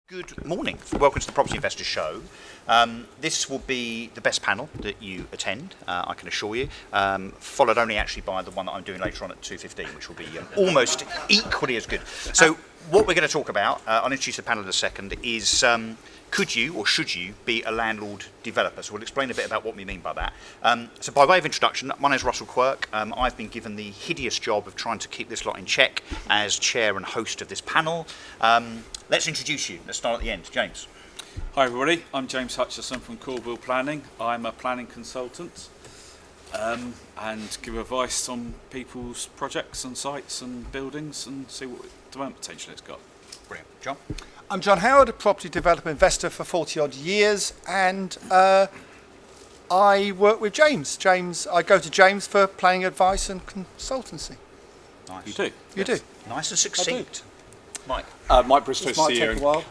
Good morning. Welcome to the Property Investor Show. This will be the best panel that you attend, I can assure you, followed only actually by the one that I'm doing later on at 2:15, which will be almost equally as good. So what we're going to talk about, I'll introduce the panel in a second, is could you or should you be a landlord developer? So we'll explain a bit about what we mean by that. So by way of introduction, my name is Russell Quirk. I've been given the hideous job of trying to keep this lot in check as chair and host of this panel. Let's introduce you. Let's start at the end. James. Hi everybody, I'm James Hutchison from Corbil Planning. I'm a planning consultant and give advice on people's projects and sites and buildings and see what development potential it's got. Brilliant. John? I'm John Howard, a property developer investor for 40 odd years, and I work with James. I go to James for planning advice and consultancy. Nice. You do? You do? Nice and succinct. Mike? Mike Bristow, This might CEO. take a while.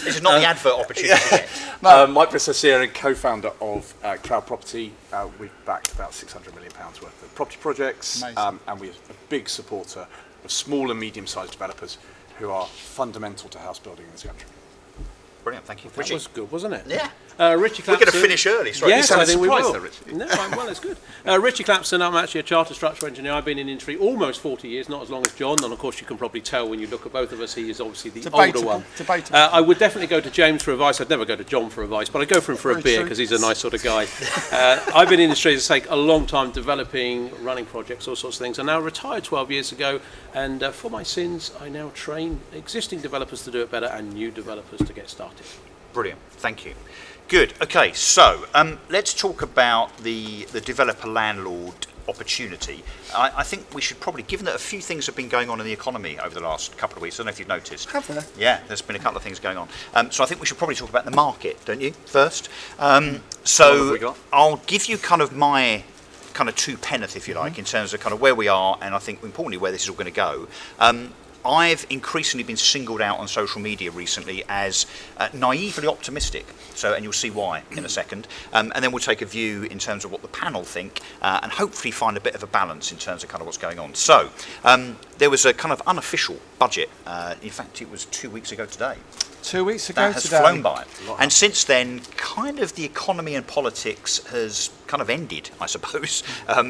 This is not the advert opportunity yet. Mike Bristow, CEO and co-founder of CrowdProperty. We've backed about £600 million worth of property projects, and we're a big supporter of small and medium-sized developers who are fundamental to house building in this country. Brilliant, thank you. That Ritchie? was good, wasn't it? Yeah. Ritchie Clapson. We're going to finish early. Sorry. Yes, I think we surprised will. there, Ritchie. No, well, it's good. Ritchie Clapson, I'm actually a chartered structural engineer. I've been in the industry almost 40 years, not as long as John, and of course you can probably tell when you look at both of us, he is obviously the older one. Debatable. I would definitely go to James for advice. I'd never go to John for advice, but I'd go for him for a Very beer true. because he's a nice sort of guy. I've been in the industry, as I say, a long time developing, running projects, all sorts of things. I now retired 12 years ago, and for my sins, I now train existing developers to do it better and new developers to get started. Brilliant, thank you. Good, okay, so let's talk about the developer landlord opportunity. I think we should probably, given that a few things have been going on in the economy over the last couple of weeks, I don't know if you've noticed. Have there? Yeah, there's been a couple of things going on. So I think we should probably talk about the market, don't you, first? What have So we got? I'll give you kind of my kind of two penneth, if you like, in terms of kind of where we are and I think importantly where this is all going to go. I've increasingly been singled out on social media recently as naively optimistic, and you'll see why in a second. And then we'll take a view in terms of what the panel think and hopefully find a bit of a balance in terms of kind of what's going on. So there was a kind of unofficial budget. In fact, it was 2 weeks ago today. 2 weeks ago That has today. flown by. And since then, kind of the economy and politics has kind of ended, I suppose.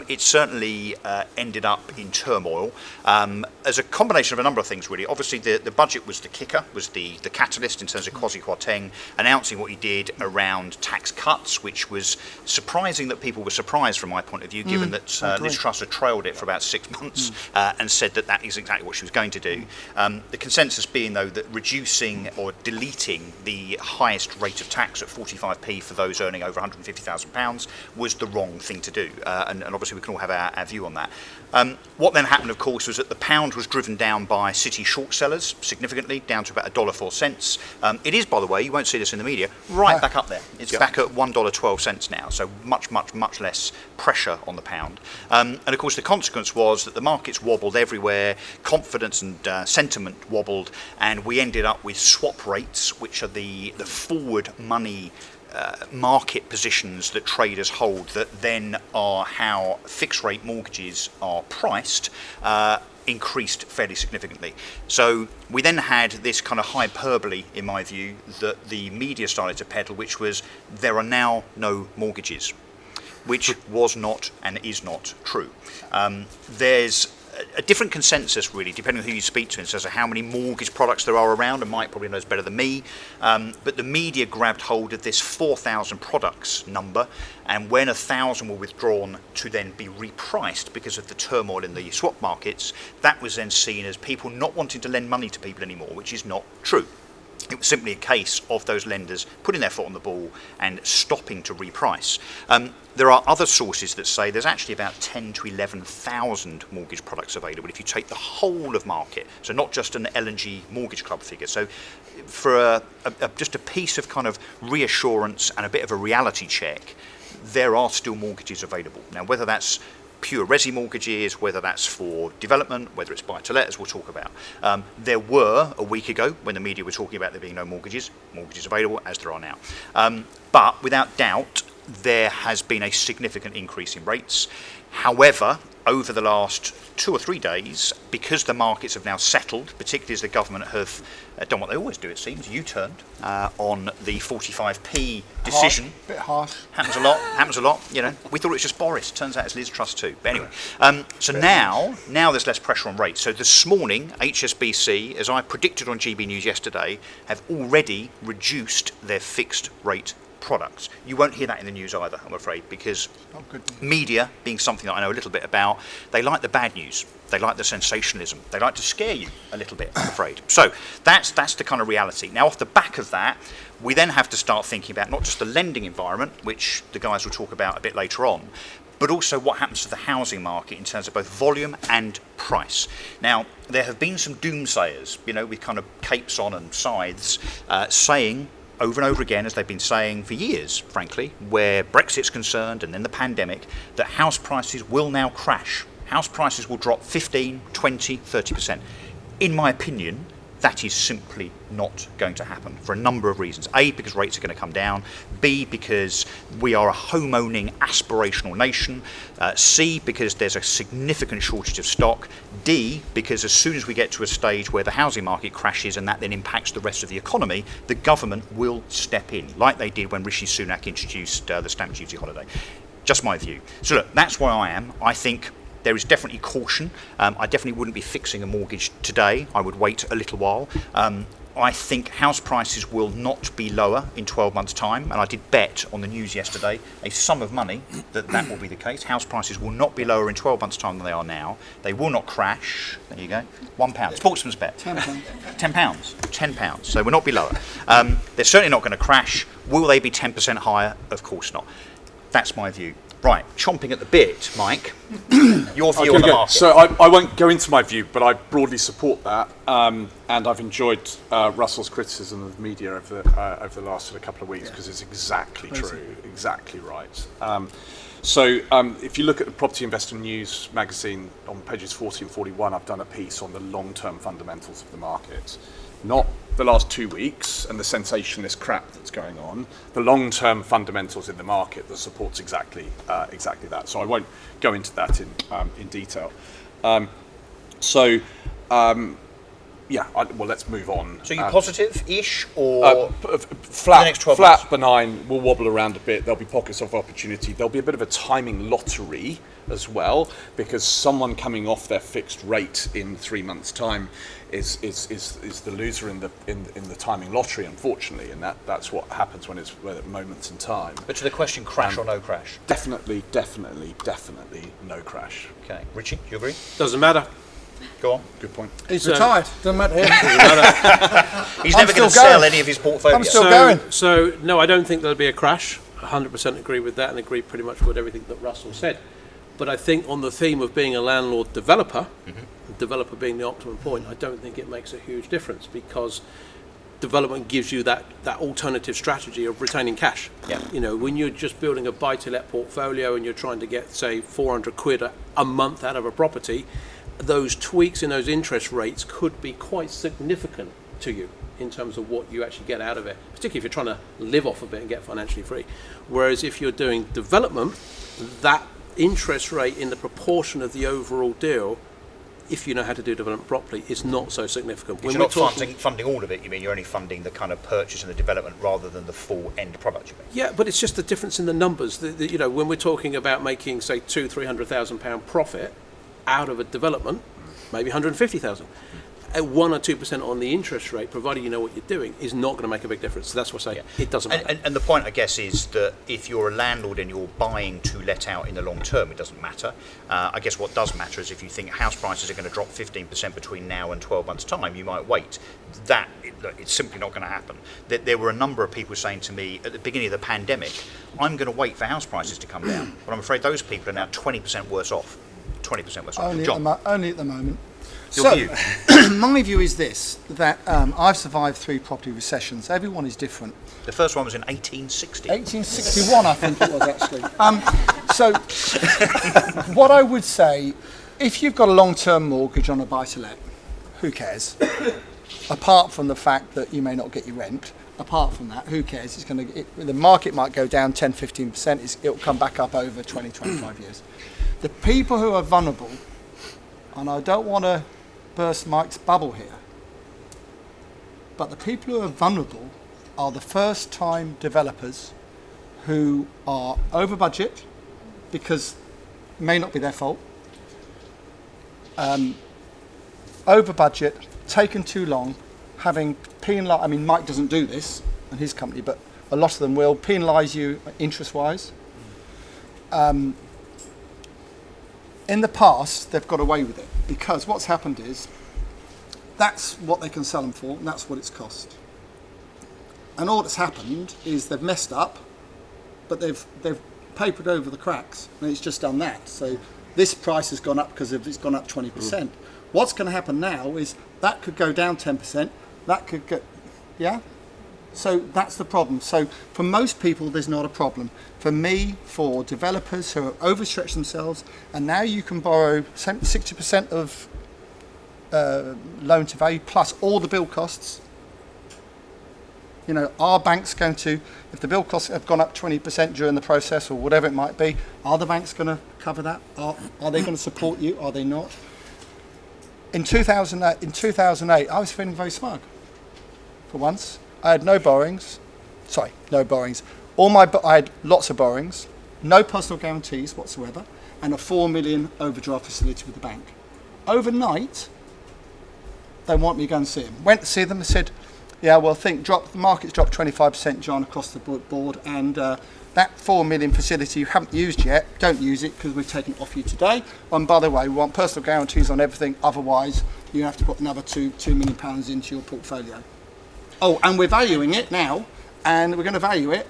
It certainly ended up in turmoil as a combination of a number of things, really. Obviously, the budget was the kicker, was the catalyst in terms of Kwasi Kwarteng announcing what he did around tax cuts, which was surprising that people were surprised from my point of view, given that Liz Truss had trailed it for about 6 months and said that that is exactly what she was going to do. The consensus being, though, that reducing or deleting the highest rate of tax at 45p for those earning over £150,000 was the wrong thing to do. And obviously we can all have our view on that. What then happened, of course, was that the pound was driven down by city short sellers significantly, down to about $1.04. It is, by the way, you won't see this in the media, right back up there. It's back at $1.12 now, so much less pressure on the pound. And of course the consequence was that the markets wobbled everywhere, confidence and sentiment wobbled, and we ended up with swap rates, which are the forward money market positions that traders hold that then are how fixed rate mortgages are priced, increased fairly significantly. So we then had this kind of hyperbole, in my view, that the media started to peddle, which was there are now no mortgages, which was not and is not true. There's a different consensus, really, depending on who you speak to, in terms of how many mortgage products there are around, and Mike probably knows better than me, but the media grabbed hold of this 4,000 products number, and when 1,000 were withdrawn to then be repriced because of the turmoil in the swap markets, that was then seen as people not wanting to lend money to people anymore, which is not true. It was simply a case of those lenders putting their foot on the ball and stopping to reprice. There are other sources that say there's actually about 10 to 11,000 mortgage products available if you take the whole of market, so not just an L&G Mortgage Club figure. So for just a piece of kind of reassurance and a bit of a reality check, there are still mortgages available. Now, whether that's pure resi mortgages, whether that's for development, whether it's buy-to-let, as we'll talk about. There were, a week ago, when the media were talking about there being no mortgages available, as there are now. But without doubt, there has been a significant increase in rates. However, over the last 2 or 3 days, because the markets have now settled, particularly as the government have done what they always do, it seems, U-turned on the 45p decision. Bit harsh. Happens a lot, you know. We thought it was just Boris, turns out it's Liz Truss too. But anyway, so now there's less pressure on rates. So this morning, HSBC, as I predicted on GB News yesterday, have already reduced their fixed rate products. You won't hear that in the news either, I'm afraid, because media, being something that I know a little bit about, they like the bad news. They like the sensationalism. They like to scare you a little bit, I'm afraid. So that's the kind of reality. Now, off the back of that, we then have to start thinking about not just the lending environment, which the guys will talk about a bit later on, but also what happens to the housing market in terms of both volume and price. Now, there have been some doomsayers, you know, with kind of capes on and scythes, saying over and over again, as they've been saying for years, frankly, where Brexit's concerned and then the pandemic, that house prices will now crash. House prices will drop 15, 20, 30%. In my opinion, that is simply not going to happen for a number of reasons. A, because rates are going to come down. B, because we are a home-owning, aspirational nation. C, because there's a significant shortage of stock. D, because as soon as we get to a stage where the housing market crashes and that then impacts the rest of the economy, the government will step in, like they did when Rishi Sunak introduced the stamp duty holiday. Just my view. So look, that's where I am. I think there is definitely caution. I definitely wouldn't be fixing a mortgage today. I would wait a little while. I think house prices will not be lower in 12 months' time, and I did bet on the news yesterday a sum of money that will be the case. House prices will not be lower in 12 months' time than they are now. They will not crash. There you go. £1. Sportsman's bet. £10. £10. So will not be lower. They're certainly not going to crash. Will they be 10% higher? Of course not. That's my view. Right, chomping at the bit, Mike. Your view on the market. So I won't go into my view, but I broadly support that, and I've enjoyed Russell's criticism of the media over the last sort of couple of weeks, because it's exactly true, exactly right. So if you look at the Property Investor News magazine on pages 40 and 41, I've done a piece on the long-term fundamentals of the market. Not the last 2 weeks and the sensationalist crap that's going on, the long-term fundamentals in the market that supports exactly that. So I won't go into that in detail. Well, let's move on. So you're positive-ish, or flat, the next 12 months? Benign, will wobble around a bit. There'll be pockets of opportunity. There'll be a bit of a timing lottery as well, because someone coming off their fixed rate in 3 months' time is the loser in the timing lottery, unfortunately, and that's what happens when it's at moments in time. But to the question, crash or no crash? Definitely no crash. Okay, Ritchie, do you agree? Doesn't matter. Go on. Good point. He's retired. Doesn't matter him. He's never going to sell any of his portfolio. I'm still going. So no, I don't think there'll be a crash. 100% agree with that, and agree pretty much with everything that Russell said. But I think on the theme of being a landlord developer, developer being the optimum point, I don't think it makes a huge difference, because development gives you that alternative strategy of retaining cash. Yeah. You know, when you're just building a buy-to-let portfolio and you're trying to get, say, 400 quid a month out of a property, those tweaks in those interest rates could be quite significant to you in terms of what you actually get out of it, particularly if you're trying to live off of it and get financially free. Whereas if you're doing development, that interest rate in the proportion of the overall deal, if you know how to do development properly, is not so significant. When you're not funding all of it, you mean you're only funding the kind of purchase and the development rather than the full end product, you mean? Yeah, but it's just the difference in the numbers. You know, when we're talking about making, say, £200,000-300,000 profit out of a development, maybe 150,000. At 1 or 2% on the interest rate, provided you know what you're doing, is not going to make a big difference. So that's what I say. It doesn't matter. And the point, I guess, is that if you're a landlord and you're buying to let out in the long term, it doesn't matter. I guess what does matter is if you think house prices are going to drop 15% between now and 12 months' time, you might wait. It's simply not going to happen. There were a number of people saying to me at the beginning of the pandemic, I'm going to wait for house prices to come down. But I'm afraid those people are now 20% worse off. 20% worse off. John. Only at the moment. Your view? My view is this, that I've survived 3 property recessions. Everyone is different. The first one was in 1860. 1861, I think it was, actually. So what I would say, if you've got a long-term mortgage on a buy-to-let, who cares? apart from the fact that you may not get your rent, apart from that, who cares? The market might go down 10, 15%, it'll come back up over 20, 25 years. The people who are vulnerable, and I don't want to burst Mike's bubble here, but the people who are vulnerable are the first time developers who are over budget, because it may not be their fault, over budget, taken too long, having penalised, I mean Mike doesn't do this and his company, but a lot of them will penalise you interest-wise. In the past, they've got away with it, because what's happened is, that's what they can sell them for, and that's what it's cost. And all that's happened is they've messed up, but they've papered over the cracks, and it's just done that. So this price has gone up because it's gone up 20%. What's going to happen now is that could go down 10%, that could go, yeah? So that's the problem. So for most people, there's not a problem. For me, for developers who have overstretched themselves, and now you can borrow 60% of loan to value plus all the build costs. You know, are banks going to, if the build costs have gone up 20% during the process or whatever it might be, are the banks going to cover that? Are they going to support you? Are they not? In 2008, I was feeling very smug. For once, I had no borrowings. Sorry, no borrowings. I had lots of borrowings, no personal guarantees whatsoever, and a 4 million overdraft facility with the bank. Overnight, they want me to go and see them. Went to see them and said, yeah, well, the market's dropped 25%, John, across the board, and that 4 million facility you haven't used yet, don't use it because we've taken it off you today. And by the way, we want personal guarantees on everything, otherwise you have to put another £2 million into your portfolio. Oh, and we're valuing it now, and we're going to value it,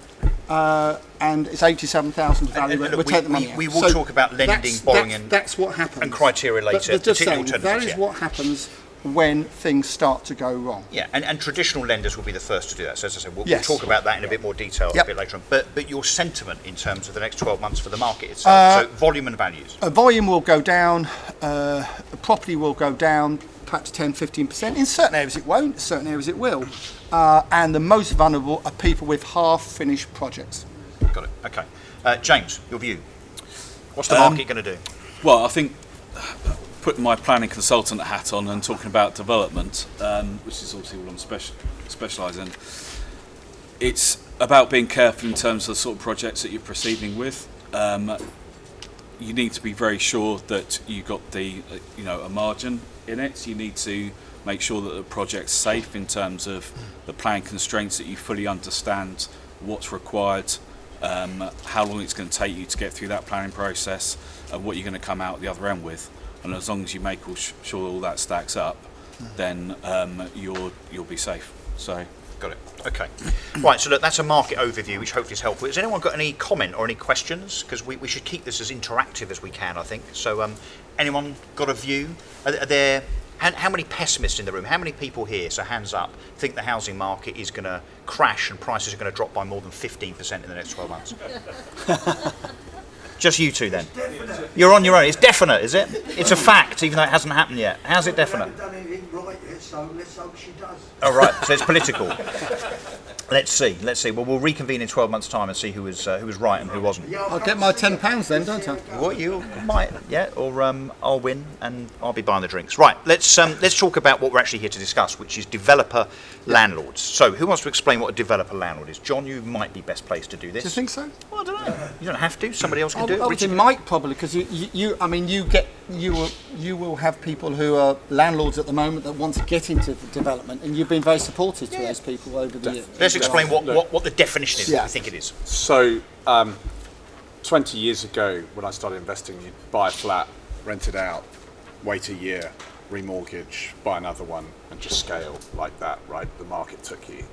and it's 87,000 to value it. We'll take the money out. We will talk about lending, borrowing, that's what happens. And criteria later. But just saying, that is what happens when things start to go wrong. Yeah, and traditional lenders will be the first to do that. So as I said, we'll talk about that in a bit more detail a bit later on. But your sentiment in terms of the next 12 months for the market itself, so volume and values. Volume will go down, property will go down, perhaps 10, 15%. In certain areas it won't, in certain areas it will. And the most vulnerable are people with half-finished projects. Got it, okay. James, your view. What's the market going to do? Well, I think putting my planning consultant hat on and talking about development, which is obviously what I'm specialise in, it's about being careful in terms of the sort of projects that you're proceeding with. You need to be very sure that you've got the, a margin in it. You need to make sure that the project's safe in terms of the plan constraints, that you fully understand what's required, how long it's going to take you to get through that planning process, and what you're going to come out the other end with. And as long as you make sure all that stacks up, then you'll be safe. So, got it. Okay. Right. So look, that's a market overview, which hopefully is helpful. Has anyone got any comment or any questions? Because we should keep this as interactive as we can, I think. So, anyone got a view? Are there? How many pessimists in the room? How many people here? So hands up. Think the housing market is going to crash and prices are going to drop by more than 15% in the next 12 months. Just you two then. You're on your own. It's definite, is it? It's a fact, even though it hasn't happened yet. How's it definite? We haven't done anything right yet, so let's hope she does. Oh, right. So it's political. Let's see. Well, we'll reconvene in 12 months' time and see who was right and who wasn't. I'll get my £10 then, don't I? What, you might, yeah, or I'll win and I'll be buying the drinks. Right, let's talk about what we're actually here to discuss, which is developer landlords. So, who wants to explain what a developer landlord is? John, you might be best placed to do this. Do you think so? Well, I don't know. You don't have to. Somebody else can do it. Ritchie might probably, because you will have people who are landlords at the moment that want to get into development, and you've been very supportive to those people over the years. Let's explain what the definition is, what we think it is. So, 20 years ago, when I started investing, you'd buy a flat, rent it out, wait a year, remortgage, buy another one, and just scale like that, right? The market took you.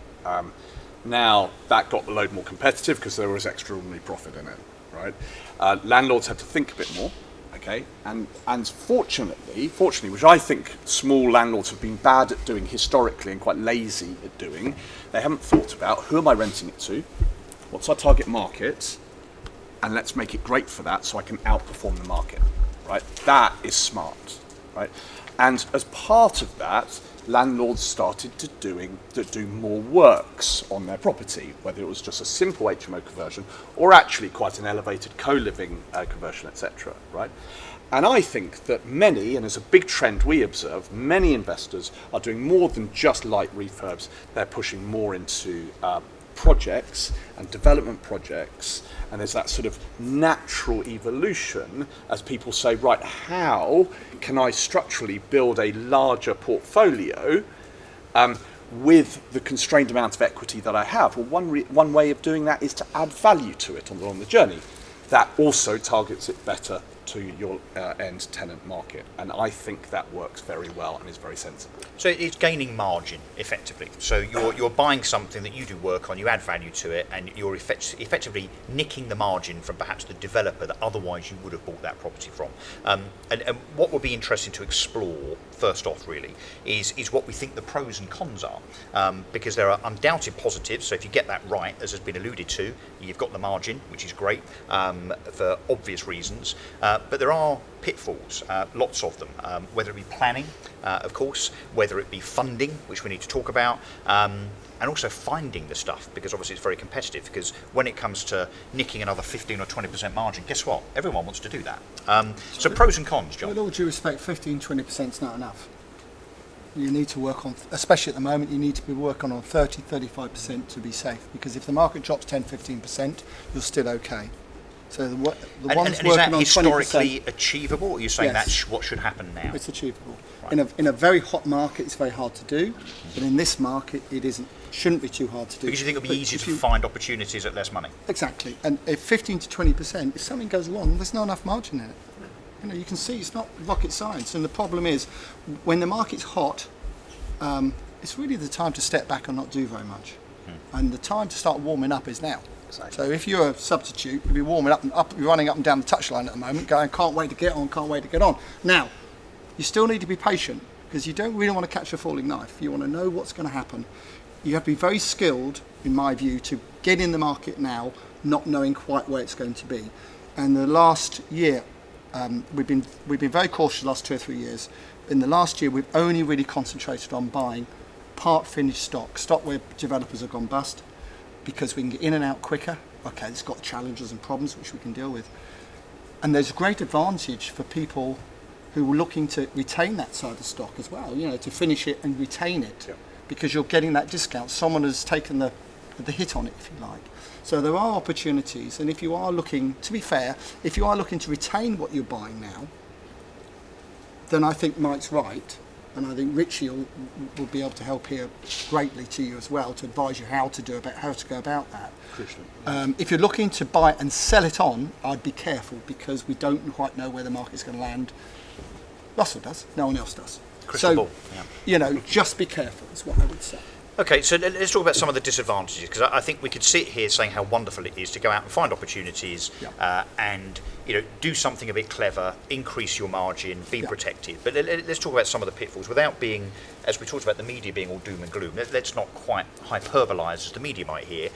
Now, that got a load more competitive because there was extraordinary profit in it, right? Landlords had to think a bit more, okay? And fortunately, which I think small landlords have been bad at doing historically and quite lazy at doing, they haven't thought about who am I renting it to, what's our target market, and let's make it great for that so I can outperform the market, right? That is smart, right? And as part of that, landlords started to do more works on their property, whether it was just a simple HMO conversion or actually quite an elevated co-living conversion, etc. Right? And I think that many, and as a big trend we observe, many investors are doing more than just light refurbs. They're pushing more into projects and development projects, and there's that sort of natural evolution as people say, right, how can I structurally build a larger portfolio with the constrained amount of equity that I have? Well, one way of doing that is to add value to it on the journey. That also targets it better to your end tenant market, and I think that works very well and is very sensible. So it's gaining margin effectively. So you're buying something that you do work on, you add value to it, and you're effectively nicking the margin from perhaps the developer that otherwise you would have bought that property from. And what would be interesting to explore first off really is what we think the pros and cons are, because there are undoubted positives. So if you get that right, as has been alluded to, you've got the margin, which is great for obvious reasons. But there are pitfalls, lots of them, whether it be planning, of course, whether it be funding, which we need to talk about, and also finding the stuff, because obviously it's very competitive, because when it comes to nicking another 15 or 20% margin, guess what? Everyone wants to do that. So pros and cons, John. With all due respect, 15-20% is not enough. You need to work on, especially at the moment, you need to be working on 30-35% to be safe, because if the market drops 10-15%, you're still okay. So the ones and working is that on historically 20%, achievable, or are you saying Yes. that's what should happen now? it's achievable. Right. In a very hot market, it's very hard to do, but in this market, it isn't. Shouldn't be too hard to do. Because you think it'll be But easier if to you- find opportunities at less money? Exactly, and if 15-20%, if something goes wrong, there's not enough margin in it. You know, you can see it's not rocket science, and the problem is, when the market's hot, it's really the time to step back and not do very much, and the time to start warming up is now. So if you're a substitute, you'll be warming up, you're running up and down the touchline at the moment, going, can't wait to get on, can't wait to get on. Now, you still need to be patient, because you don't really want to catch a falling knife. You want to know what's going to happen. You have to be very skilled, in my view, to get in the market now, not knowing quite where it's going to be. And the last year, we've been very cautious the last 2 or 3 years. In the last year, we've only really concentrated on buying part finished stock where developers have gone bust, because we can get in and out quicker. Okay, it's got challenges and problems which we can deal with. And there's a great advantage for people who are looking to retain that side of stock as well, you know, to finish it and retain it, because you're getting that discount. Someone has taken the hit on it, if you like. So there are opportunities, and if you are looking, to be fair, if you are looking to retain what you're buying now, then I think Mike's right, and I think Ritchie will be able to help here greatly to you as well, to advise you how to go about that. If you're looking to buy and sell it on, I'd be careful, because we don't quite know where the market's going to land. Russell does, no one else does. Crystal ball, yeah. You know, just be careful is what I would say. Okay, so let's talk about some of the disadvantages, because I think we could sit here saying how wonderful it is to go out and find opportunities and do something a bit clever, increase your margin, be protected. But let's talk about some of the pitfalls without being, as we talked about the media being all doom and gloom. Let's not quite hyperbolise as the media might hear.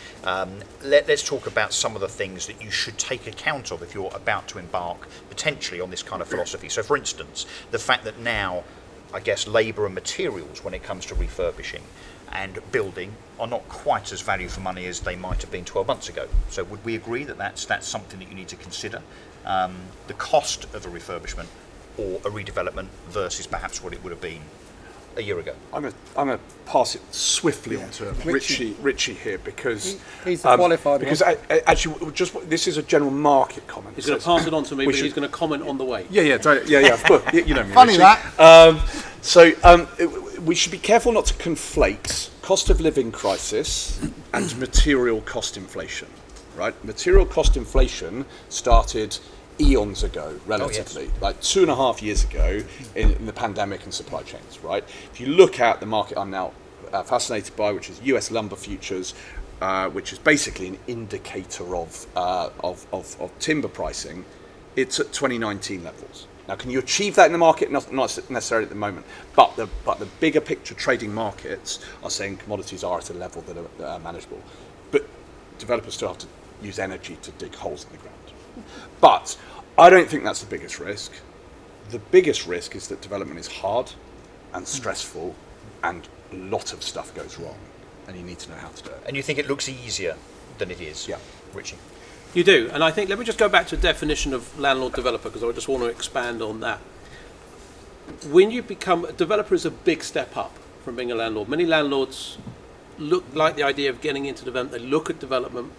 Let's talk about some of the things that you should take account of if you're about to embark potentially on this kind of philosophy. So, for instance, the fact that now, I guess, labour and materials when it comes to refurbishing and building are not quite as value for money as they might have been 12 months ago. So would we agree that that's something that you need to consider? The cost of a refurbishment or a redevelopment versus perhaps what it would have been a year ago. I'm going to pass it swiftly on to Ritchie here, because he's the qualified because one. actually this is a general market comment. He's going to pass it on to me, but he's going to comment on the way. Yeah, of course. You know me, Funny Ritchie. that. We should be careful not to conflate cost of living crisis and material cost inflation, right? Material cost inflation started eons ago, relatively, like 2.5 years ago in the pandemic and supply chains, right? If you look at the market I'm now fascinated by, which is US lumber futures, which is basically an indicator of timber pricing, it's at 2019 levels. Now, can you achieve that in the market? Not necessarily at the moment, but the bigger picture trading markets are saying commodities are at a level that are manageable. But developers still have to use energy to dig holes in the ground. But I don't think that's the biggest risk. The biggest risk is that development is hard and stressful and a lot of stuff goes wrong, and you need to know how to do it. And you think it looks easier than it is? Yeah. Ritchie? You do, and I think, let me just go back to the definition of landlord-developer, because I just want to expand on that. When you become a developer, is a big step up from being a landlord. Many landlords like the idea of getting into development. They look at development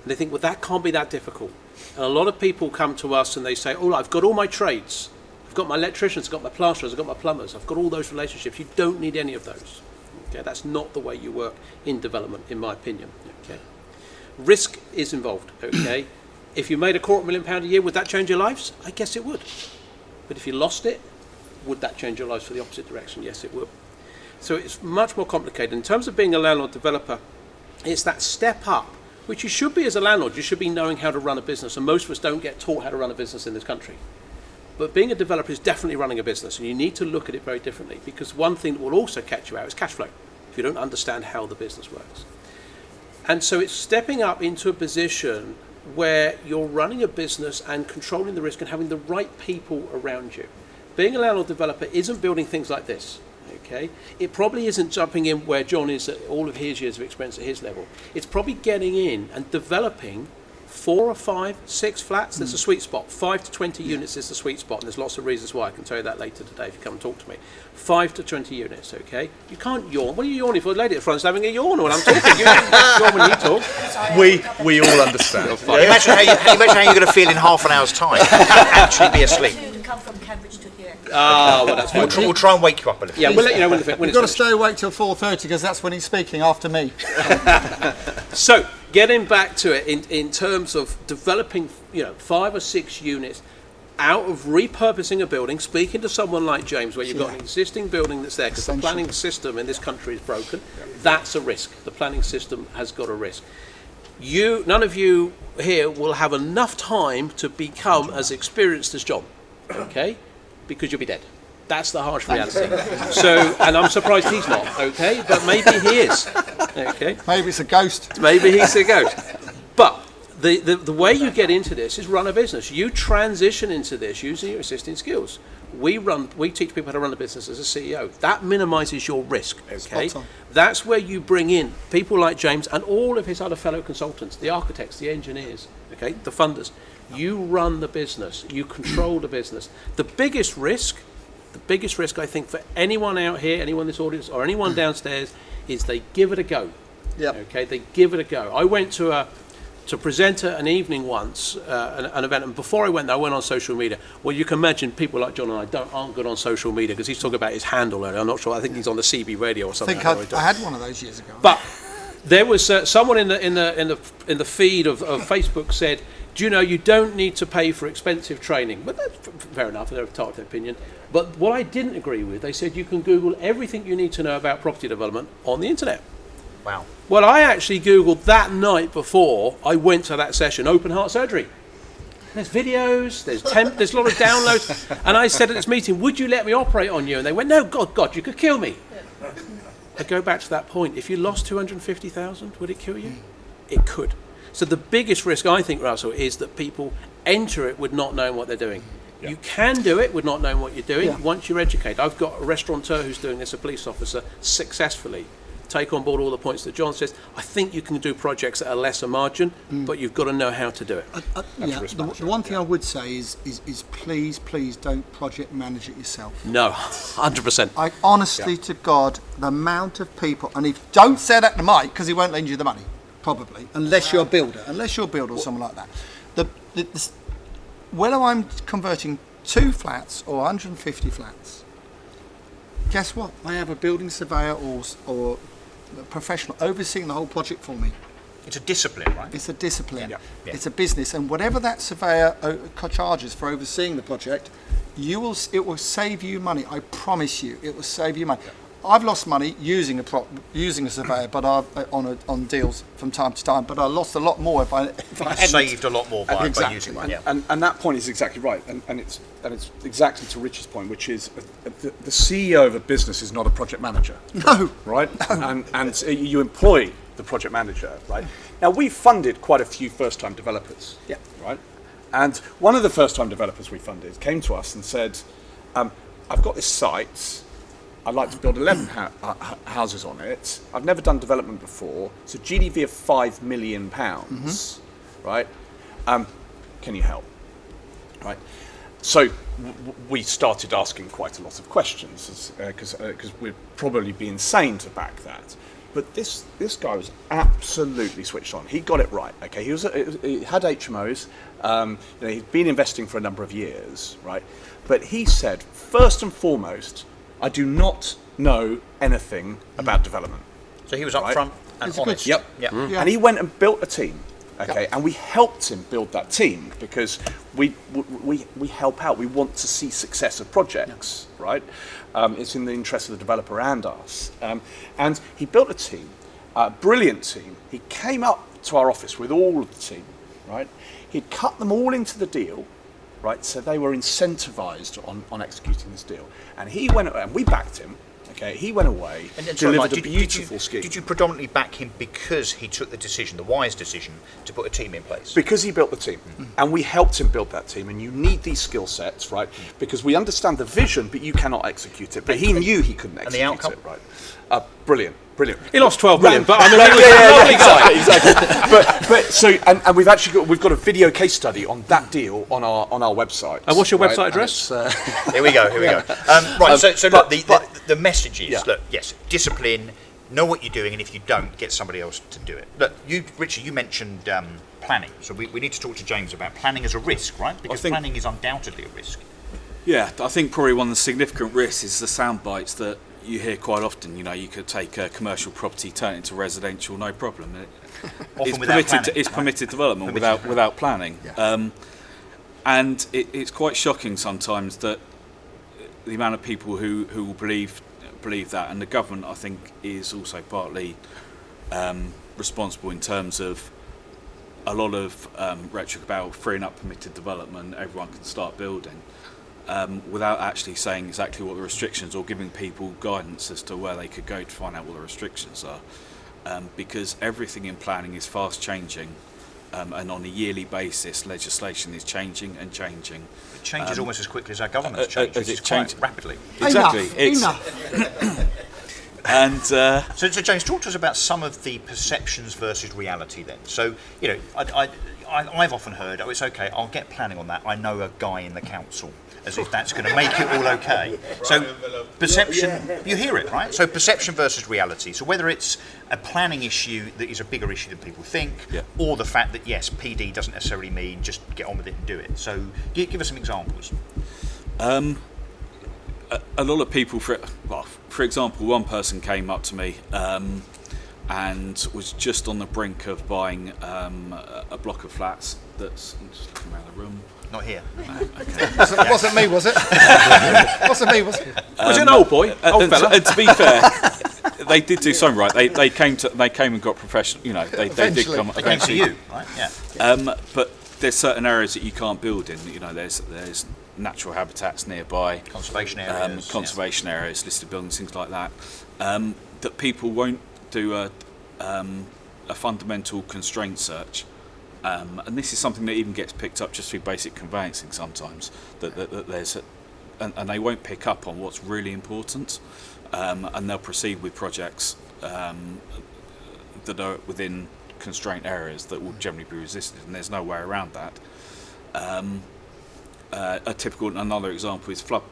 and they think, well, that can't be that difficult. And a lot of people come to us and they say, oh, I've got all my trades. I've got my electricians, I've got my plasterers, I've got my plumbers. I've got all those relationships. You don't need any of those. Okay, that's not the way you work in development, in my opinion. Okay, risk is involved. Okay, if you made £250,000 a year, would that change your lives? I guess it would. But if you lost it, would that change your lives for the opposite direction? Yes, it will. So it's much more complicated. In terms of being a landlord developer, it's that step up, which you should be as a landlord. You should be knowing how to run a business, and most of us don't get taught how to run a business in this country. But being a developer is definitely running a business, and you need to look at it very differently, because one thing that will also catch you out is cash flow, if you don't understand how the business works. And so it's stepping up into a position where you're running a business and controlling the risk and having the right people around you. Being a landlord developer isn't building things like this. Okay, it probably isn't jumping in where John is at all of his years of experience at his level. It's probably getting in and developing 4 or 5, 6 flats. There's a sweet spot. 5 to 20 units is the sweet spot, and there's lots of reasons why. I can tell you that later today if you come and talk to me. 5 to 20 units, okay? You can't yawn. What are you yawning for? The lady at the front's having a yawn when I'm talking. You yawn when you talk. We all understand. Imagine how you're going to feel in half an hour's time. Actually be asleep. Come from Cambridge to here. Ah, well, that's fine. We'll try and wake you up a little. Yeah, we'll let you know when it's You've got to finished. stay awake till 4:30 because that's when he's speaking after me. So, getting back to it, in terms of developing, 5 or 6 units out of repurposing a building, speaking to someone like James, where you've got an existing building that's there, because the planning system in this country is broken, that's a risk. The planning system has got a risk. None of you here will have enough time to become as experienced as John, okay? Because you'll be dead. That's the harsh reality. So, and I'm surprised he's not, okay? But maybe he is, okay? Maybe it's a ghost. Maybe he's a ghost. But the way you get into this is run a business. You transition into this using your existing skills. We teach people how to run a business as a CEO. That minimises your risk, okay? That's where you bring in people like James and all of his other fellow consultants, the architects, the engineers, okay, the funders. You run the business. You control the business. The biggest risk I think for anyone out here, anyone in this audience, or anyone downstairs, is they give it a go. Yeah. Okay, they give it a go. I went to present an evening once, an event, and before I went there, I went on social media. Well, you can imagine people like John and I aren't good on social media, because he's talking about his handle earlier. I'm not sure. I think he's on the CB radio or something. I think I had one of those years ago. But there was someone in the feed of Facebook said, do you know, you don't need to pay for expensive training. But that's fair enough, they're entitled to their opinion. But what I didn't agree with, they said you can Google everything you need to know about property development on the internet. Wow. Well, I actually Googled that night before I went to that session, open heart surgery. There's videos, there's a lot of downloads. And I said at this meeting, would you let me operate on you? And they went, no, God, you could kill me. I go back to that point. If you lost 250,000, would it kill you? It could. So the biggest risk, I think, Russell, is that people enter it with not knowing what they're doing. Yeah. You can do it with not knowing what you're doing once you're educated. I've got a restaurateur who's doing this, a police officer, successfully. Take on board all the points that John says. I think you can do projects at a lesser margin, but you've got to know how to do it. The one thing I would say is please don't project manage it yourself. No, 100%. I honestly to God, the amount of people, and if don't say that to Mike because he won't lend you the money, probably, unless you're a builder or someone like that. Whether I'm converting 2 flats or 150 flats, guess what? I have a building surveyor or a professional overseeing the whole project for me. It's a discipline, right? It's a discipline. Yeah. Yeah. It's a business, and whatever that surveyor charges for overseeing the project, it will save you money. I promise you, it will save you money. Yeah. I've lost money using a surveyor, but on deals from time to time. But I lost a lot more if I hadn't. Saved a lot more by using one. And that point is exactly right, and it's exactly to Rich's point, which is the CEO of a business is not a project manager. No. Right. No. And you employ the project manager. Right. Now we've funded quite a few first-time developers. Yeah. Right. And one of the first-time developers we funded came to us and said, "I've got this site. I'd like to build 11 houses on it. I've never done development before. It's a GDV of £5 million, right? Can you help? Right. So we started asking quite a lot of questions because we'd probably be insane to back that. But this guy was absolutely switched on. He got it right. Okay, he had HMOs. He'd been investing for a number of years, right? But he said, first and foremost, I do not know anything about development. So he was upfront and honest. Yep. Yep. Yeah. And he went and built a team. Okay, Yep. and we helped him build that team because we help out. We want to see success of projects, right? It's in the interest of the developer and us. And he built a team, a brilliant team. He came up to our office with all of the team, right? He'd cut them all into the deal, right? So they were incentivized on executing this deal. And he went, and we backed him. Okay, he went away and sorry, Mike, delivered a beautiful scheme. Did you predominantly back him because he took the decision, the wise decision, to put a team in place? Because he built the team, and we helped him build that team. And you need these skill sets, right? Because we understand the vision, but you cannot execute it. But he knew he couldn't execute outcome? it, right? Brilliant. He lost 12 million, but I mean, yeah, exactly. But so, and we've got a video case study on that deal on our website. And what's your website address? Here we go. Right. So look, the message is, look, yes, discipline, know what you're doing, and if you don't, get somebody else to do it. Look, Richie, you mentioned planning, so we need to talk to James about planning as a risk, right? Because planning is undoubtedly a risk. Yeah, I think probably one of the significant risks is the sound bites that you hear quite often. You could take a commercial property, turn it into residential, no problem. It's permitted development without planning. Yeah. And it's quite shocking sometimes that the amount of people who will believe that, and the government, I think, is also partly responsible in terms of a lot of rhetoric about freeing up permitted development. Everyone can start building. Without actually saying exactly what the restrictions or giving people guidance as to where they could go to find out what the restrictions are. Because everything in planning is fast changing, and on a yearly basis legislation is changing and changing. It changes almost as quickly as our government's changed, which is quite rapidly. Exactly. Enough. And so James, talk to us about some of the perceptions versus reality then. So, I've often heard, oh, it's okay, I'll get planning on that, I know a guy in the council, as if that's going to make it all okay. So perception, you hear it, right? So perception versus reality. So whether it's a planning issue that is a bigger issue than people think, or the fact that, yes, PD doesn't necessarily mean just get on with it and do it. So give us some examples. A lot of people, for example, one person came up to me and was just on the brink of buying a block of flats that's, I'm just looking around the room. Not here. Okay. Wasn't me, was it? Wasn't me, was it? Was it an old boy? Old fella? And to be fair, they did do something right. They came and got professional. They did come. They came to you, right? Yeah. But there's certain areas that you can't build in. There's natural habitats nearby, conservation areas, listed buildings, things like that. That people won't do a fundamental constraint search. And this is something that even gets picked up just through basic conveyancing sometimes, that there's and they won't pick up on what's really important, and they'll proceed with projects that are within constraint areas that will generally be resisted, and there's no way around that. Another example is flood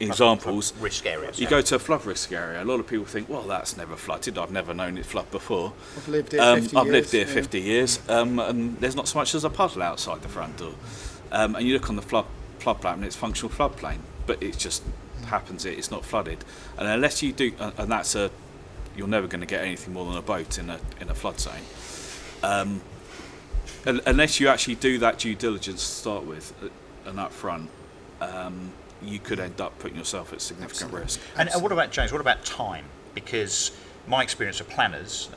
examples. Flood risk areas. You go to a flood risk area. A lot of people think, well, that's never flooded. I've never known it flood before. I've lived here 50 years. I've lived here 50 years, and there's not so much as a puddle outside the front door. And you look on the floodplain, and it's functional floodplain, but it just happens it's not flooded. And unless you do, and you're never going to get anything more than a boat in a flood zone. Unless you actually do that due diligence to start with, and up front. You could end up putting yourself at significant risk. And what about, James, what about time? Because my experience of planners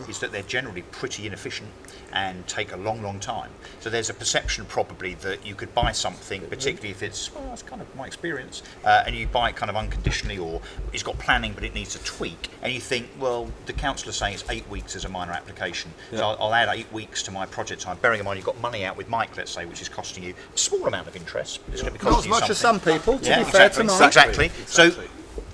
is that they're generally pretty inefficient and take a long, long time. So there's a perception probably that you could buy something, particularly if it's, well, that's kind of my experience, and you buy it kind of unconditionally, or it's got planning but it needs a tweak, and you think, well, the councillor's saying it's 8 weeks as a minor application, so I'll add 8 weeks to my project time, bearing in mind you've got money out with Mike, let's say, which is costing you a small amount of interest. It's going to be Not costing as you much as something. some people, to Yeah, be fair exactly, tonight. exactly. So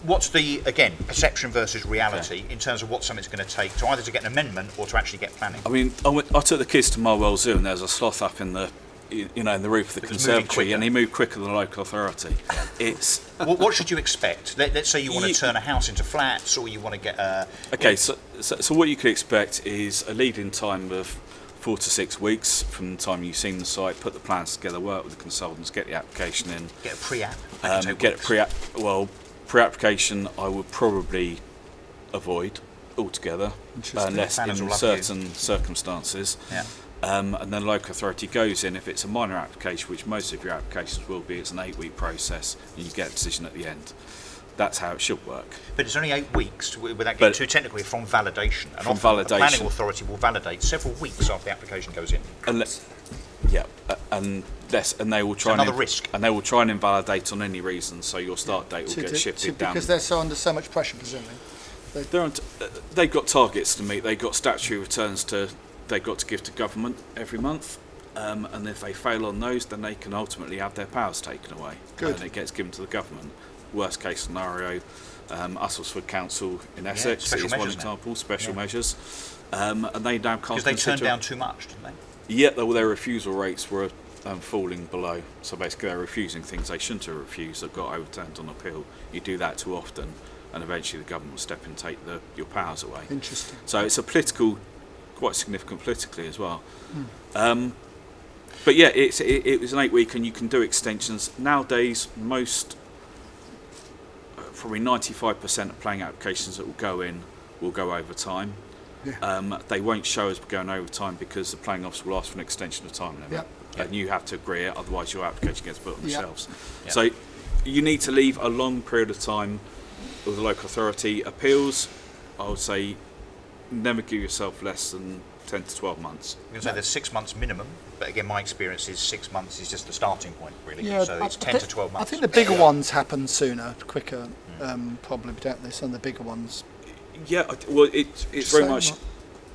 what's the, again, perception versus reality in terms of what something's going to take to either to get an amendment or to actually get planning? I mean, I took the kids to Marwell Zoo, and there was a sloth up in the, in the roof of the It was moving conservatory, quicker. and he moved quicker than the local authority. It's What should you expect? Let's say you want to turn a house into flats, or you want to get a... okay. So what you could expect is a lead-in time of 4 to 6 weeks from the time you've seen the site, put the plans together, work with the consultants, get the application in. Get a pre-app. Get a pre-app. Well, pre-application I would probably avoid altogether, unless Planners in will love certain circumstances. Yeah. And then local authority goes in. If it's a minor application, which most of your applications will be, it's an 8-week process, and you get a decision at the end. That's how it should work. But it's only 8 weeks, without getting too technical, from validation. And From often the planning validation. authority will validate several weeks after the application goes in. Unless, and they will try another risk. and they will try and invalidate on any reason. So your start date will get shifted down. Because they're so under so much pressure, presumably. They've got targets to meet. They've got statutory returns they've got to give to government every month. And if they fail on those, then they can ultimately have their powers taken away. Good. And it gets given to the government. Worst case scenario, Usselford Council in Essex special is one measures now. example, special measures. And they now can't Because they turned consider- down too much, didn't they? Yeah, their refusal rates were falling below. So basically, they're refusing things they shouldn't have refused that got overturned on appeal. You do that too often, and eventually the government will step in and take your powers away. Interesting. So it's a quite significant politically as well. But yeah, it was an 8-week, and you can do extensions. Nowadays, probably 95% of planning applications that will go in will go over time. Yeah. They won't show as going over time because the planning officer will ask for an extension of time limit. Yep. And you have to agree it, otherwise your application gets put on the Yep. shelves. Yep. So you need to leave a long period of time with the local authority. Appeals, I would say, never give yourself less than 10 to 12 months. I'm going to say there's 6 months minimum, but again, my experience is 6 months is just the starting point, really. Yeah, So it's 10 to 12 months. I think the bigger ones happen sooner, quicker, probably, don't they? Some of the bigger ones. Yeah, well, it's very So much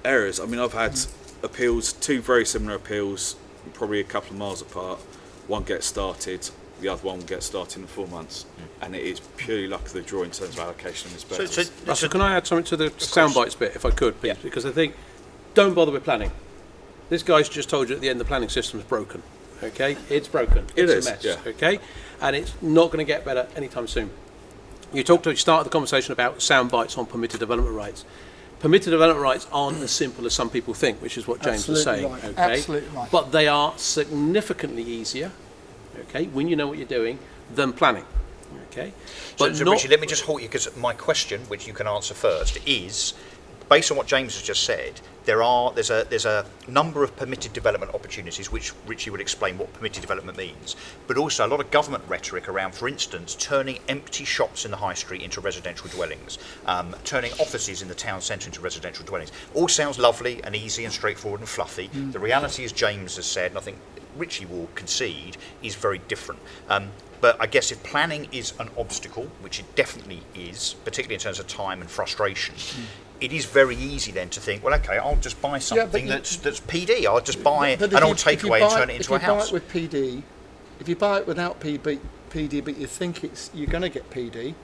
areas. I mean, I've had appeals, 2 very similar appeals, probably a couple of miles apart. One gets started, the other one gets started in 4 months, and it is purely luck of the draw in terms of allocation and disposals. Russell, can I add something to the sound bites bit, if I could, please? Yeah. Because I think, don't bother with planning. This guy's just told you at the end the planning system's broken. Okay, it's broken. It It's is, a mess. yeah. Okay, and it's not going to get better anytime soon. You started the conversation about sound bites on permitted development rights. Permitted development rights aren't as simple as some people think, which is what James was saying. Absolutely right. Okay, Absolutely right. but they are significantly easier. Okay, when you know what you're doing, than planning. Okay, So Richie, let me just halt you, because my question, which you can answer first, is, based on what James has just said, there's a number of permitted development opportunities, which Ritchie would explain what permitted development means, but also a lot of government rhetoric around, for instance, turning empty shops in the high street into residential dwellings, turning offices in the town centre into residential dwellings. All sounds lovely and easy and straightforward and fluffy. The reality, as James has said, and I think Ritchie will concede, is very different. But I guess if planning is an obstacle, which it definitely is, particularly in terms of time and frustration, it is very easy then to think, well, okay, I'll just buy something that's PD. I'll just buy an old takeaway and turn it into a house. If you buy it with PD, if you buy it without PD, but you think you're going to get PD,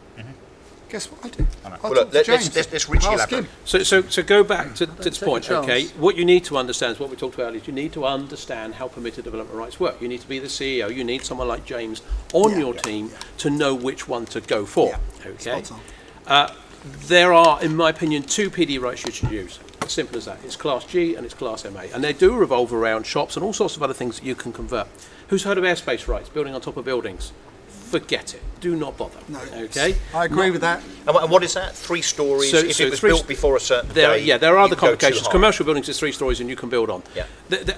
guess what I do? Well, look, let's Ritchie elaborate. So go back to this take a point, chance. okay? What you need to understand is what we talked about earlier. You need to understand how permitted development rights work. You need to be the CEO. You need someone like James on your team to know which one to go for. Okay. Spot on. There are, in my opinion, 2 PD rights you should use. As simple as that. It's Class G and it's Class MA. And they do revolve around shops and all sorts of other things that you can convert. Who's heard of airspace rights, building on top of buildings? Forget it. Do not bother. No. Okay? I agree with that. And what is that? 3 stories? If it was built before a certain day, there are you the can go too complications. high. Commercial buildings is 3 stories and you can build on. Yeah.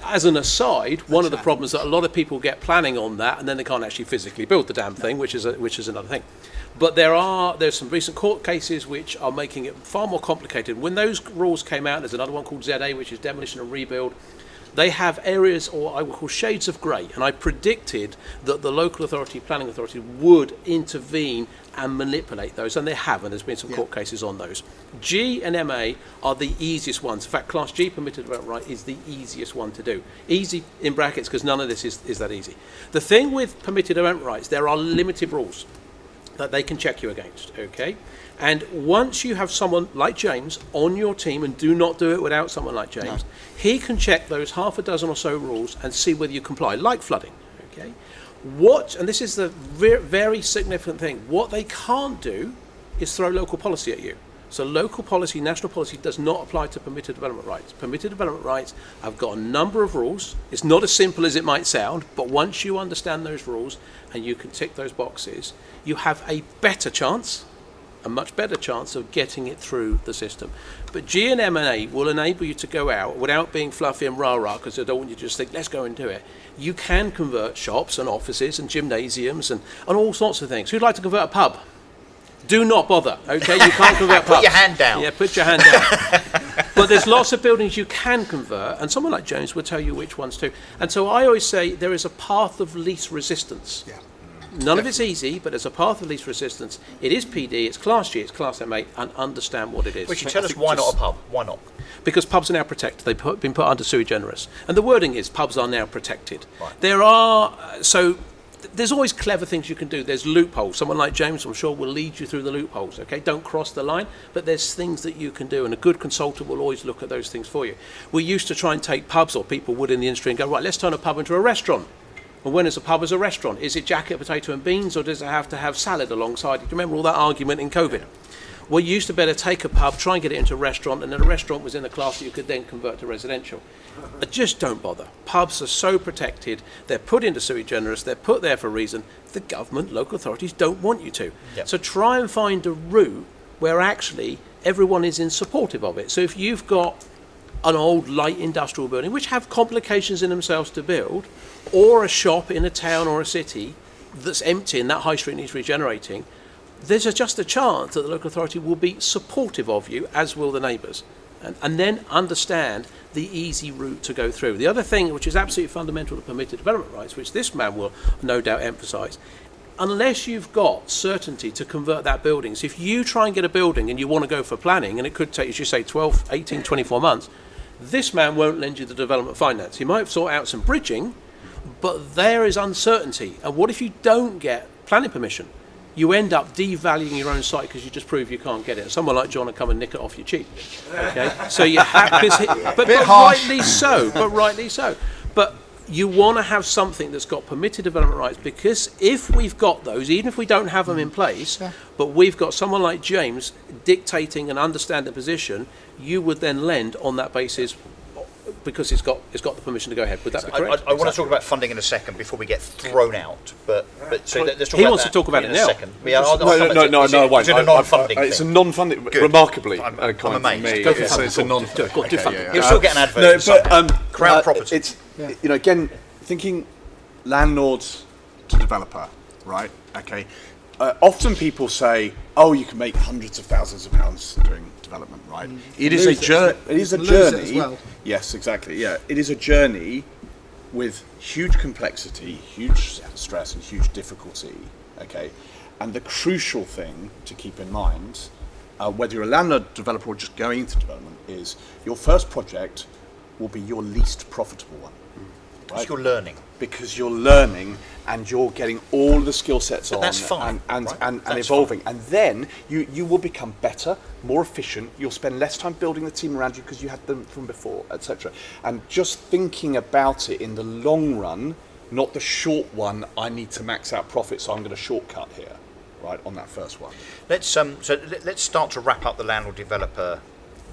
As an aside, one of the problems that a lot of people get planning on that, and then they can't actually physically build the damn thing, which is another thing. But there's some recent court cases which are making it far more complicated. When those rules came out, there's another one called ZA, which is demolition and rebuild. They have areas, or I would call shades of grey, and I predicted that the local authority, planning authority, would intervene and manipulate those, and they have, and there's been some court cases on those. G and MA are the easiest ones. In fact, Class G permitted development right is the easiest one to do. Easy in brackets, because none of this is that easy. The thing with permitted development rights, there are limited rules that they can check you against, okay? And once you have someone like James on your team, and do not do it without someone like James, he can check those half a dozen or so rules and see whether you comply, like flooding, okay? And this is the very significant thing, what they can't do is throw local policy at you. So local policy, national policy does not apply to permitted development rights. Permitted development rights have got a number of rules. It's not as simple as it might sound, but once you understand those rules and you can tick those boxes, you have a much better chance of getting it through the system. But G and M&A will enable you to go out without being fluffy and rah-rah, because I don't want you to just think, let's go and do it. You can convert shops and offices and gymnasiums and all sorts of things. Who'd like to convert a pub? Do not bother, okay? You can't convert pubs. Put your hand down. Yeah, put your hand down. But there's lots of buildings you can convert, and someone like James will tell you which ones to. And so I always say there is a path of least resistance. Yeah. None of it's easy, but there's a path of least resistance. It is PD, it's Class G, it's Class MA, and understand what it is. Well, you tell us why not a pub? Why not? Because pubs are now protected. They've been put under sui generis. And the wording is pubs are now protected. Right. There's always clever things you can do. There's loopholes. Someone like James, I'm sure, will lead you through the loopholes, okay? Don't cross the line, but there's things that you can do, and a good consultant will always look at those things for you. We used to try and take pubs, or people would in the industry, and go, right, let's turn a pub into a restaurant. And when is a pub as a restaurant? Is it jacket, potato and beans, or does it have to have salad alongside it? Do you remember all that argument in COVID? Well, you used to better take a pub, try and get it into a restaurant, and then a restaurant was in the class that you could then convert to residential. Just don't bother. Pubs are so protected. They're put into sui generis. They're put there for a reason. The government, local authorities don't want you to. Yep. So try and find a route where actually everyone is in supportive of it. So if you've got an old light industrial building, which have complications in themselves to build, or a shop in a town or a city that's empty and that high street needs regenerating, there's just a chance that the local authority will be supportive of you, as will the neighbours, and then understand the easy route to go through. The other thing, which is absolutely fundamental to permitted development rights, which this man will no doubt emphasise, unless you've got certainty to convert that building, so if you try and get a building and you want to go for planning, and it could take, as you say, 12, 18, 24 months, this man won't lend you the development finance. He might sort out some bridging, but there is uncertainty. And what if you don't get planning permission? You end up devaluing your own site because you just prove you can't get it. Someone like John will come and nick it off you cheap. Okay, so you have, but rightly so. But rightly so. But you want to have something that's got permitted development rights, because if we've got those, even if we don't have them in place, but we've got someone like James dictating and understand the position, you would then lend on that basis, because it's got the permission to go ahead. Would that be correct? I want to talk about funding in a second before we get thrown out. But so let's talk He about wants that to talk about in it a now. second. Yeah, No, I won't. Is it a non-funding thing? It's a non-funding, Good. remarkably. I'm kind of amazed. me. Go for It's a non. Do funding. You'll still get an advert. CrowdProperty. It's again thinking landlords to developer, right? Okay. Often people say, "Oh, you can make hundreds of thousands of pounds doing development," right? It is a journey. It is a journey. As well. Yes, exactly. Yeah, it is a journey with huge complexity, huge stress, and huge difficulty. Okay, and the crucial thing to keep in mind, whether you're a landlord, developer, or just going into development, is your first project will be your least profitable one. Because you're learning. Because you're learning and you're getting all the skill sets But on, that's fine, and right? evolving. And then you will become better, more efficient. You'll spend less time building the team around you because you had them from before, etc. And just thinking about it in the long run, not the short one. I need to max out profit, so I'm going to shortcut here, right, on that first one. Let's start to wrap up the landlord developer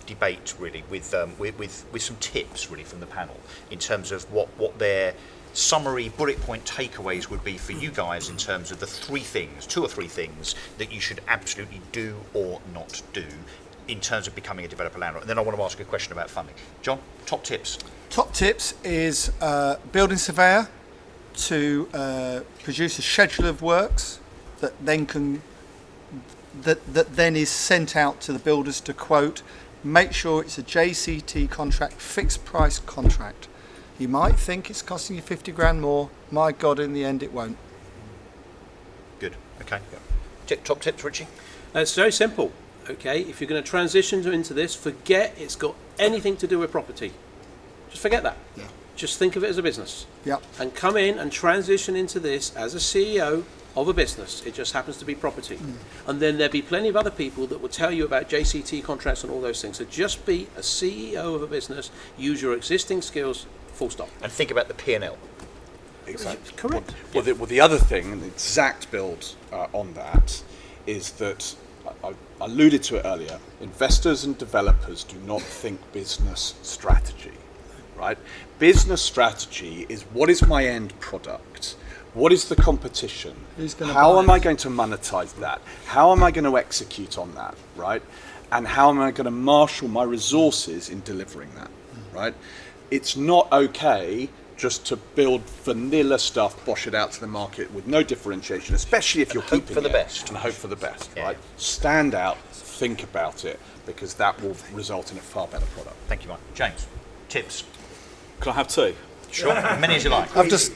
debate really with some tips really from the panel in terms of what their summary bullet point takeaways would be for you guys in terms of the two or three things that you should absolutely do or not do in terms of becoming a developer landlord. And then I want to ask you a question about funding. John, top tips. Top tips is building surveyor to produce a schedule of works that then is sent out to the builders to quote. Make sure it's a JCT contract, fixed price contract. You might think it's costing you 50 grand more. My God, in the end, it won't. Good. Okay. Top tips, Ritchie? It's very simple. Okay, if you're going to transition into this, forget it's got anything to do with property. Just forget that. Yeah. Just think of it as a business. Yep. And come in and transition into this as a CEO of a business. It just happens to be property. And then there'll be plenty of other people that will tell you about JCT contracts and all those things. So just be a CEO of a business, use your existing skills, full stop. And think about the P&L. Exactly. Correct. Well, the other thing, and the exact build on that, is that I alluded to it earlier. Investors and developers do not think business strategy, right? Business strategy is, what is my end product? What is the competition? How am I going to monetize that? How am I going to execute on that, right? And how am I going to marshal my resources in delivering that, right? It's not okay just to build vanilla stuff, bosh it out to the market with no differentiation, especially if you're hope keeping for the it, best. and hope for the best, Yeah. right? Stand out, think about it, because that will result in a far better product. Thank you, Mike. James, tips? Can I have two? Sure. As many as you like. I've just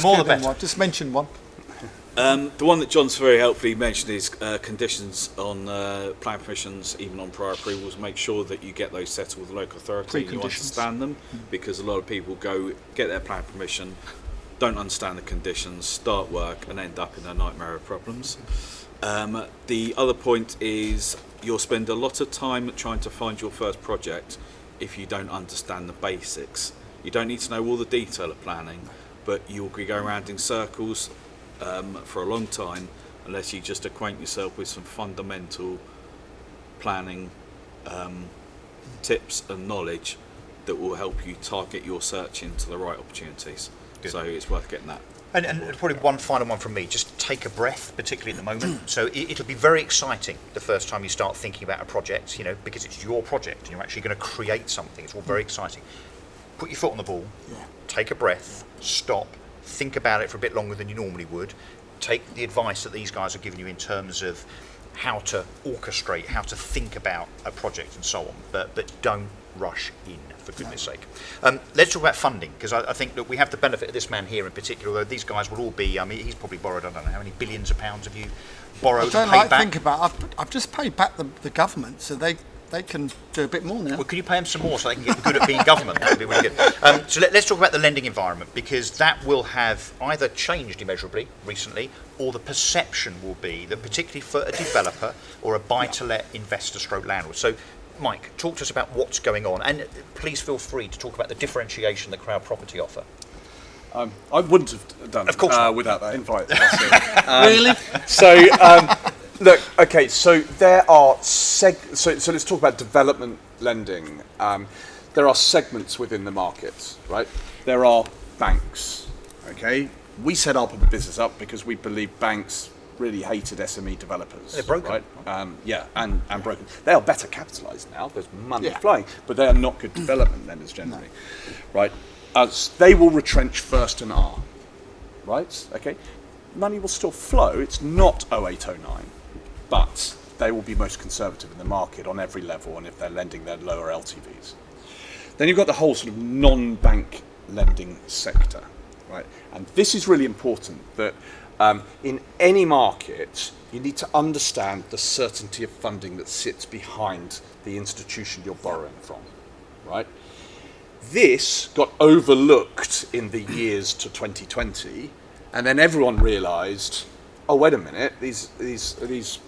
more the given better. one, just mentioned one. The one that John's very helpfully mentioned is conditions on plan permissions, even on prior approvals. Make sure that you get those settled with the local authority and you Preconditions. understand them, because a lot of people go get their plan permission, don't understand the conditions, start work and end up in a nightmare of problems. The other point is you'll spend a lot of time trying to find your first project if you don't understand the basics. You don't need to know all the detail of planning, but you'll be going around in circles for a long time unless you just acquaint yourself with some fundamental planning tips and knowledge that will help you target your search into the right opportunities. Good. So it's worth getting that. And probably one final one from me, just take a breath, particularly at the moment. So it'll be very exciting the first time you start thinking about a project, you know, because it's your project and you're actually going to create something. It's all very exciting. Put your foot on the ball, take a breath, stop, think about it for a bit longer than you normally would. Take the advice that these guys are giving you in terms of how to orchestrate, how to think about a project and so on, but don't rush in, for goodness sake. Let's talk about funding, because I think that we have the benefit of this man here in particular, although these guys will all be, I mean, he's probably borrowed, I don't know, how many billions of pounds have you borrowed I don't and paid like back? think about. I've just paid back the government, so they can do a bit more now. Well, could you pay them some more so they can get good at being government? That would be really good. So let's talk about the lending environment, because that will have either changed immeasurably recently, or the perception will be that particularly for a developer or a buy-to-let investor stroke landlord. So, Mike, talk to us about what's going on, and please feel free to talk about the differentiation that CrowdProperty offer. I wouldn't have done Of course not. without that invite. Really? So, look, okay, so there are so let's talk about development lending. There are segments within the market, right? There are banks, okay? We set our business up because we believe banks really hated SME developers. They're broken. Right? And broken. They are better capitalised now. There's money Yeah. flying, but they are not good development lenders generally, right? As they will retrench first and are, right? Okay, money will still flow. It's not 0809, but they will be most conservative in the market on every level, and if they're lending, they're lower LTVs. Then you've got the whole sort of non-bank lending sector, right? And this is really important, that in any market, you need to understand the certainty of funding that sits behind the institution you're borrowing from, right? This got overlooked in the years to 2020, and then everyone realised, oh, wait a minute, these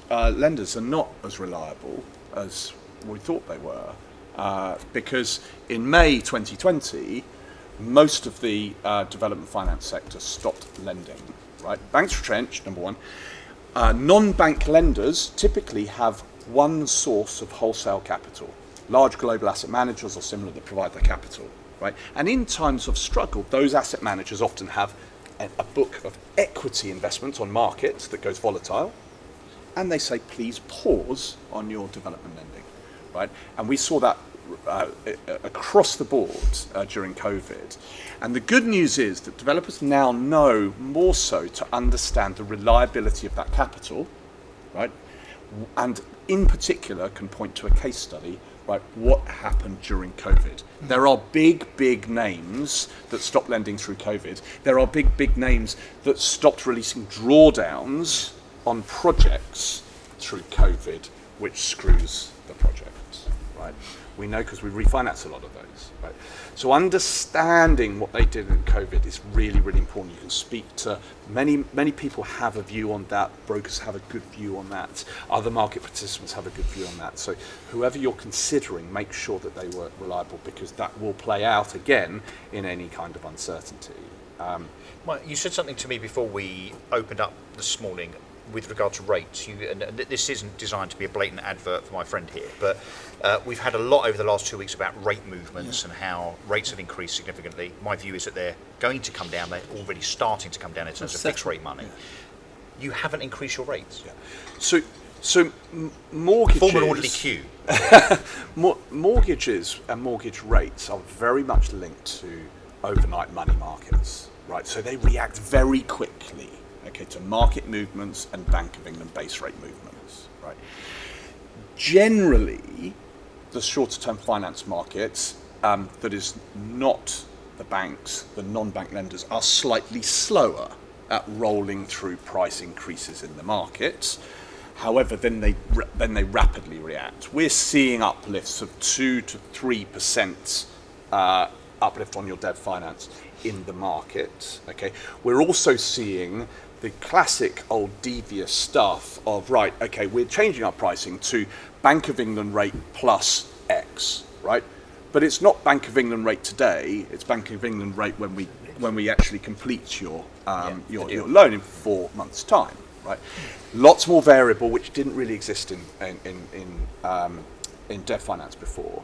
lenders are not as reliable as we thought they were, because in May 2020, most of the development finance sector stopped lending. Right, banks retrenched, number one. Non-bank lenders typically have one source of wholesale capital. Large global asset managers or similar that provide their capital, right? And in times of struggle, those asset managers often have a book of equity investments on markets that goes volatile, and they say, please pause on your development lending, right? And we saw that across the board during COVID. And the good news is that developers now know more so to understand the reliability of that capital, right? And in particular can point to a case study, right, what happened during COVID. There are big names that stopped lending through COVID. There are big names that stopped releasing drawdowns on projects through COVID, which screws the projects, right? We know because we refinanced a lot of those, right? So understanding what they did in COVID is really important. You can speak to many people have a view on that. Brokers have a good view on that. Other market participants have a good view on that. So whoever you're considering, make sure that they were reliable, because that will play out again in any kind of uncertainty. Well, you said something to me before we opened up this morning with regard to rates. And this isn't designed to be a blatant advert for my friend here, but we've had a lot over the last 2 weeks about rate movements and how rates have increased significantly. My view is that they're going to come down. They're already starting to come down in terms of fixed rate money. You haven't increased your rates. So mortgages... Form an orderly queue. Mortgages and mortgage rates are very much linked to overnight money markets, right? So they react very quickly, okay, to market movements and Bank of England base rate movements, right? Generally, the shorter term finance markets, that is not the banks, the non-bank lenders, are slightly slower at rolling through price increases in the market. However, then they rapidly react. We're seeing uplifts of 2 to 3% uplift on your dev finance in the market. Okay, we're also seeing the classic old devious stuff of, right, okay, we're changing our pricing to Bank of England rate plus X, right? But it's not Bank of England rate today, it's Bank of England rate when we actually complete your loan in 4 months' time, right? Lots more variable, which didn't really exist in debt finance before.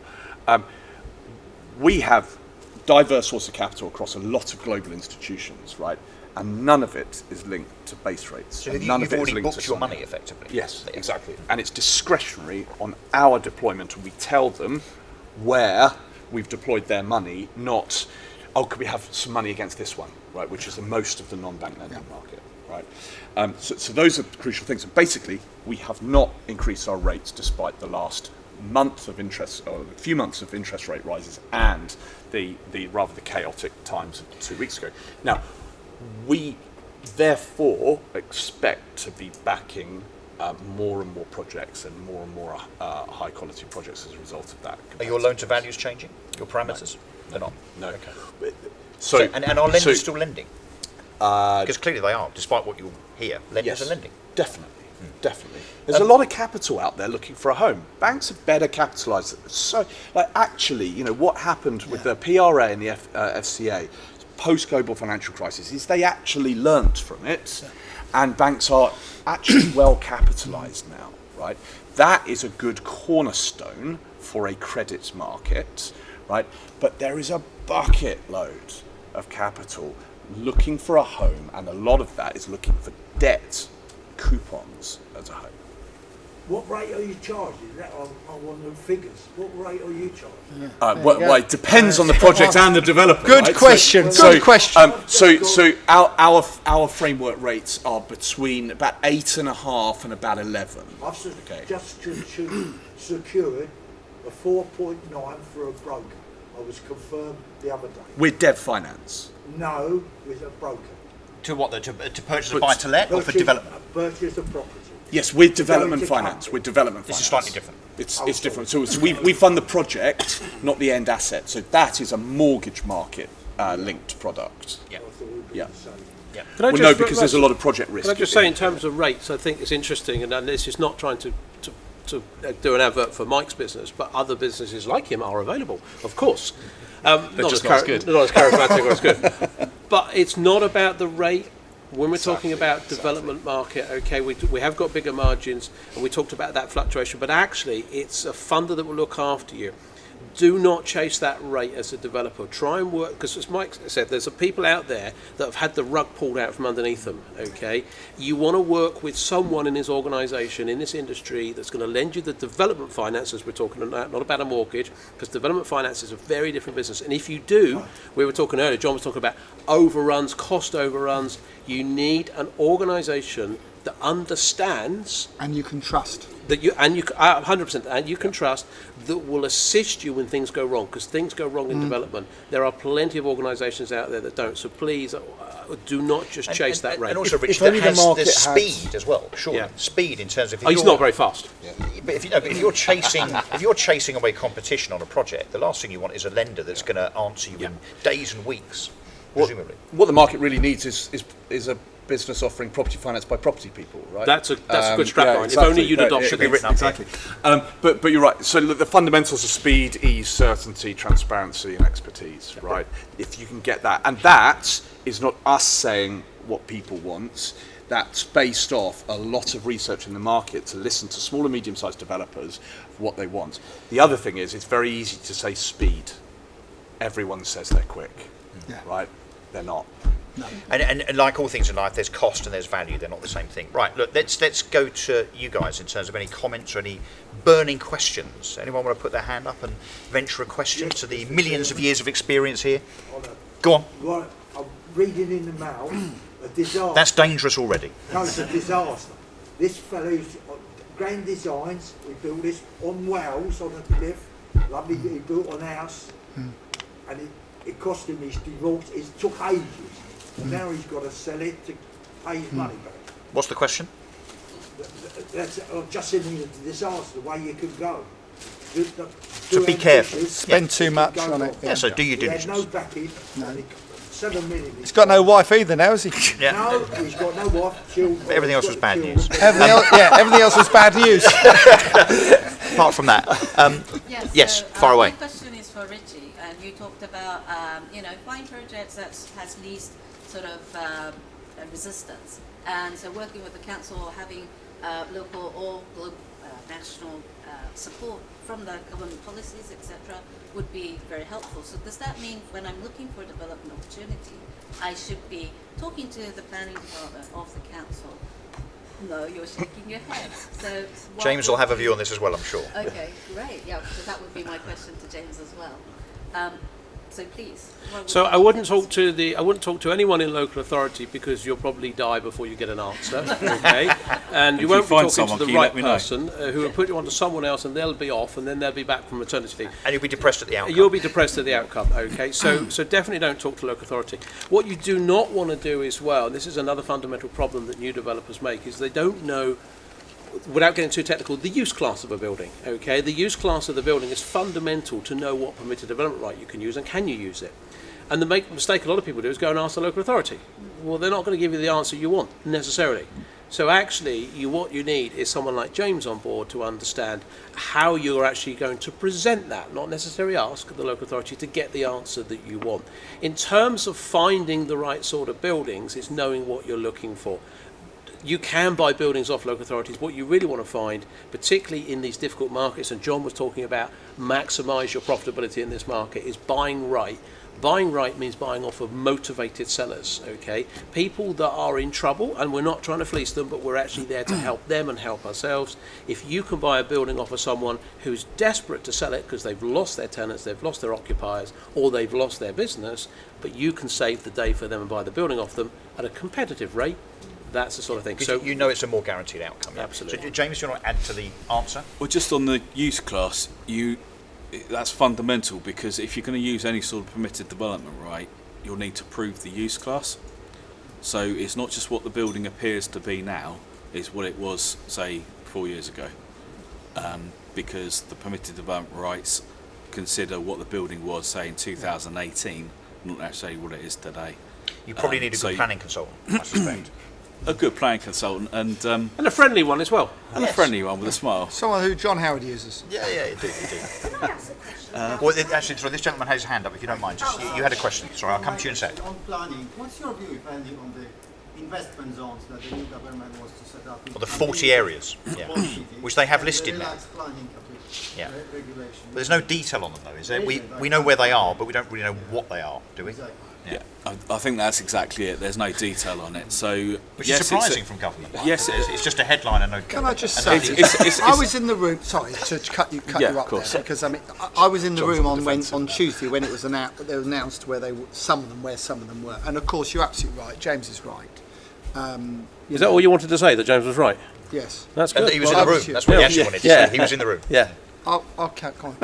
We have diverse source of capital across a lot of global institutions, right? And none of it is linked to base rates. So none you've of it already is linked booked to your money effectively. Yes, exactly. And it's discretionary on our deployment, and we tell them where we've deployed their money, not, oh, could we have some money against this one, right? Which is the most of the non-bank lending market, right? So those are crucial things. And basically, we have not increased our rates despite the last month of interest, or a few months of interest rate rises, and the rather the chaotic times of 2 weeks ago. Now, we therefore expect to be backing more and more projects and more high quality projects as a result of that. Are your loan to values changing? Your parameters? No. They're not? No. Okay. So are lenders still lending? Because clearly they are, despite what you'll hear. Lenders are lending. Definitely. Definitely. There's a lot of capital out there looking for a home. Banks are better capitalised. So, actually, what happened with the PRA and the FCA post-global financial crisis is they actually learnt from it, and banks are actually well capitalised now, right? That is a good cornerstone for a credit market, right? But there is a bucket load of capital looking for a home, and a lot of that is looking for debt coupons as a home. What rate are you charging? That I want the figures. What rate are you charging? Well, it depends on the project and the developer. Good right? question. So question. Our framework rates are between about 8.5 and about 11. I've just secured a 4.9 for a broker. I was confirmed the other day. With dev finance. No, with a broker. To what? To purchase a buy-to-let or for development? Purchase a property. Yes, with development finance. With development finance. This is slightly different. It's different. So we fund the project, not the end asset. So that is a mortgage market linked product. Yeah. Yeah. Can I No, because there's a lot of project risk. Can I just say, in terms of rates, I think it's interesting, and this is not trying to do an advert for Mike's business, but other businesses like him are available, of course. Not just not as good. Not as charismatic or as good. But it's not about the rate. When we're talking about development market, okay, we have got bigger margins, and we talked about that fluctuation, but actually it's a funder that will look after you. Do not chase that rate as a developer. Try and work, because as Mike said, there's people out there that have had the rug pulled out from underneath them, okay? You want to work with someone in this organisation, in this industry, that's going to lend you the development finance, as we're talking about, not about a mortgage, because development finance is a very different business. And if you do, we were talking earlier, John was talking about overruns, cost overruns, you need an organisation that understands... And you can trust. That you 100%, and you can trust that will assist you when things go wrong, because things go wrong in development. There are plenty of organisations out there that don't. So please do not just chase that rate. And also, Ritchie, if only that the has market the had- speed as well. Sure, Yeah. speed in terms of. He's not very fast. But if you're chasing away competition on a project, the last thing you want is a lender that's going to answer you in days and weeks, presumably. What the market really needs is a business offering property finance by property people, right? That's a good strapline. Yeah, If only exactly. you'd No, adopted should be it. written up. Exactly. But you're right. So look, the fundamentals are speed, ease, certainty, transparency, and expertise, right? If you can get that, and that is not us saying what people want. That's based off a lot of research in the market to listen to small and medium-sized developers for what they want. The other thing is, it's very easy to say speed. Everyone says they're quick, right? They're not. No. And like all things in life, there's cost and there's value. They're not the same thing. Right, look, let's go to you guys in terms of any comments or any burning questions. Anyone want to put their hand up and venture a question to the millions of years of experience here? Go on. Right, I'm reading in the mail a disaster. That's dangerous already. No, it's a disaster. This fellow's Grand Designs, he built this on Wales on a cliff. Lovely, he built an house, and it cost him his divorce. It took ages. And now he's got to sell it to pay his money back. What's the question? That's just seen the disaster, the way you could go. So be careful. Spend too much on it. Yeah, so do your He had no diligence. backing. No. 7 million. He's got no wife either now, has he? Yeah. No, he's got no wife, children. But everything else was bad news. Everything else was bad news. Apart from that, yes, so, far away. My question is for Ritchie, and you talked about find projects that has least sort of resistance, and so working with the council or having local or global, national support from the government policies, etc., would be very helpful. So does that mean when I'm looking for a development opportunity, I should be talking to the planning department of the council? No, you're shaking your head. So James will have a view on this as well, I'm sure. Okay, great. Yeah, so that would be my question to James as well. So please. So I wouldn't talk to anyone in local authority, because you'll probably die before you get an answer. Okay, and you If won't you be find talking someone, to can the you right let me know? person who will put you onto someone else, and they'll be off, and then they'll be back from maternity leave. And you'll be depressed at the outcome. You'll be depressed at the outcome. Okay, so definitely don't talk to local authority. What you do not want to do as well, and this is another fundamental problem that new developers make, is they don't know, without getting too technical, the use class of a building. Okay, the use class of the building is fundamental to know what permitted development right you can use and can you use it. And the mistake a lot of people do is go and ask the local authority. Well, they're not going to give you the answer you want necessarily. So actually, what you need is someone like James on board to understand how you're actually going to present that, not necessarily ask the local authority to get the answer that you want. In terms of finding the right sort of buildings, it's knowing what you're looking for. You can buy buildings off local authorities. What you really want to find, particularly in these difficult markets, and John was talking about maximise your profitability in this market, is buying right. Buying right means buying off of motivated sellers, okay? People that are in trouble, and we're not trying to fleece them, but we're actually there to help them and help ourselves. If you can buy a building off of someone who's desperate to sell it because they've lost their tenants, they've lost their occupiers, or they've lost their business, but you can save the day for them and buy the building off them at a competitive rate, that's the sort of thing. So you know it's a more guaranteed outcome. Yeah? Absolutely. So James, do you want to add to the answer? Well, just on the use class, that's fundamental, because if you're going to use any sort of permitted development right, you'll need to prove the use class. So it's not just what the building appears to be now, it's what it was, say, 4 years ago. Because the permitted development rights consider what the building was, say, in 2018, not necessarily what it is today. You probably need a good planning consultant, I suspect. A good planning consultant and a friendly one as well. a friendly one with a smile. Someone who John Howard uses. Yeah, you do. Can I ask a question? Actually, sorry, this gentleman has his hand up, if you don't mind. Just you had a question. Sorry, I'll come to you in a sec. On planning, what's your view, if any, on the investment zones that the new government was to set up. Or the 40 areas, yeah, which they have listed now. Relaxed planning Yeah. regulation. But there's no detail on them though, is there? We know where they are, but we don't really know what they are, do we? Exactly. Yeah, I think that's exactly it. There's no detail on it, so Which yes, is surprising from government. Yes, it is. It's just a headline and no. Can I just and say, no- I was in the room. Sorry to cut you Yeah, up of course. there, because I mean I was in the John's room on on defensive on now. Tuesday when it was announced where they were, some of them were, and of course you're absolutely right. James is right. Is that all you wanted to say, that James was right? Yes. That's and good. he was Well, in the room. obviously- That's what he actually Yeah. wanted to Yeah. say. He was in the room. Yeah. I'll carry on.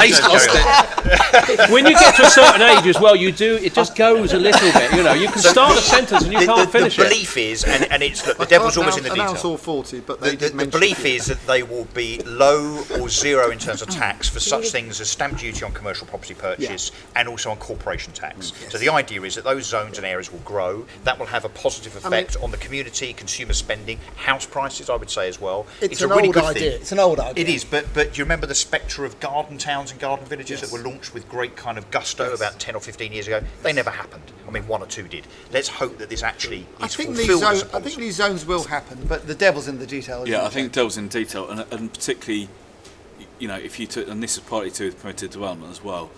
He's lost it. When you get to a certain age as well, it just goes a little bit. You know, you can start a sentence and you can't finish the it. belief is, and it's look, the devil's always in the Announce detail. all 40, but they The did mention belief a few. is that they will be low or zero in terms of tax for such things as stamp duty on commercial property purchase and also on corporation tax. So the idea is that those zones and areas will grow. That will have a positive effect on the community, consumer spending, house prices, I would say as well. It's a an really old good idea. thing. It's an old idea. It is, but do you remember the spectre of garden towns and garden villages that were launched with great kind of gusto about 10 or 15 years ago? They never happened. I mean, one or two did. Let's hope that this actually is fulfilled as a I policy. think these zones will happen, but the devil's in the detail. isn't Yeah, it, I think James? devil's in detail, and particularly, you know, if you took, and this is partly to do with permitted development as well,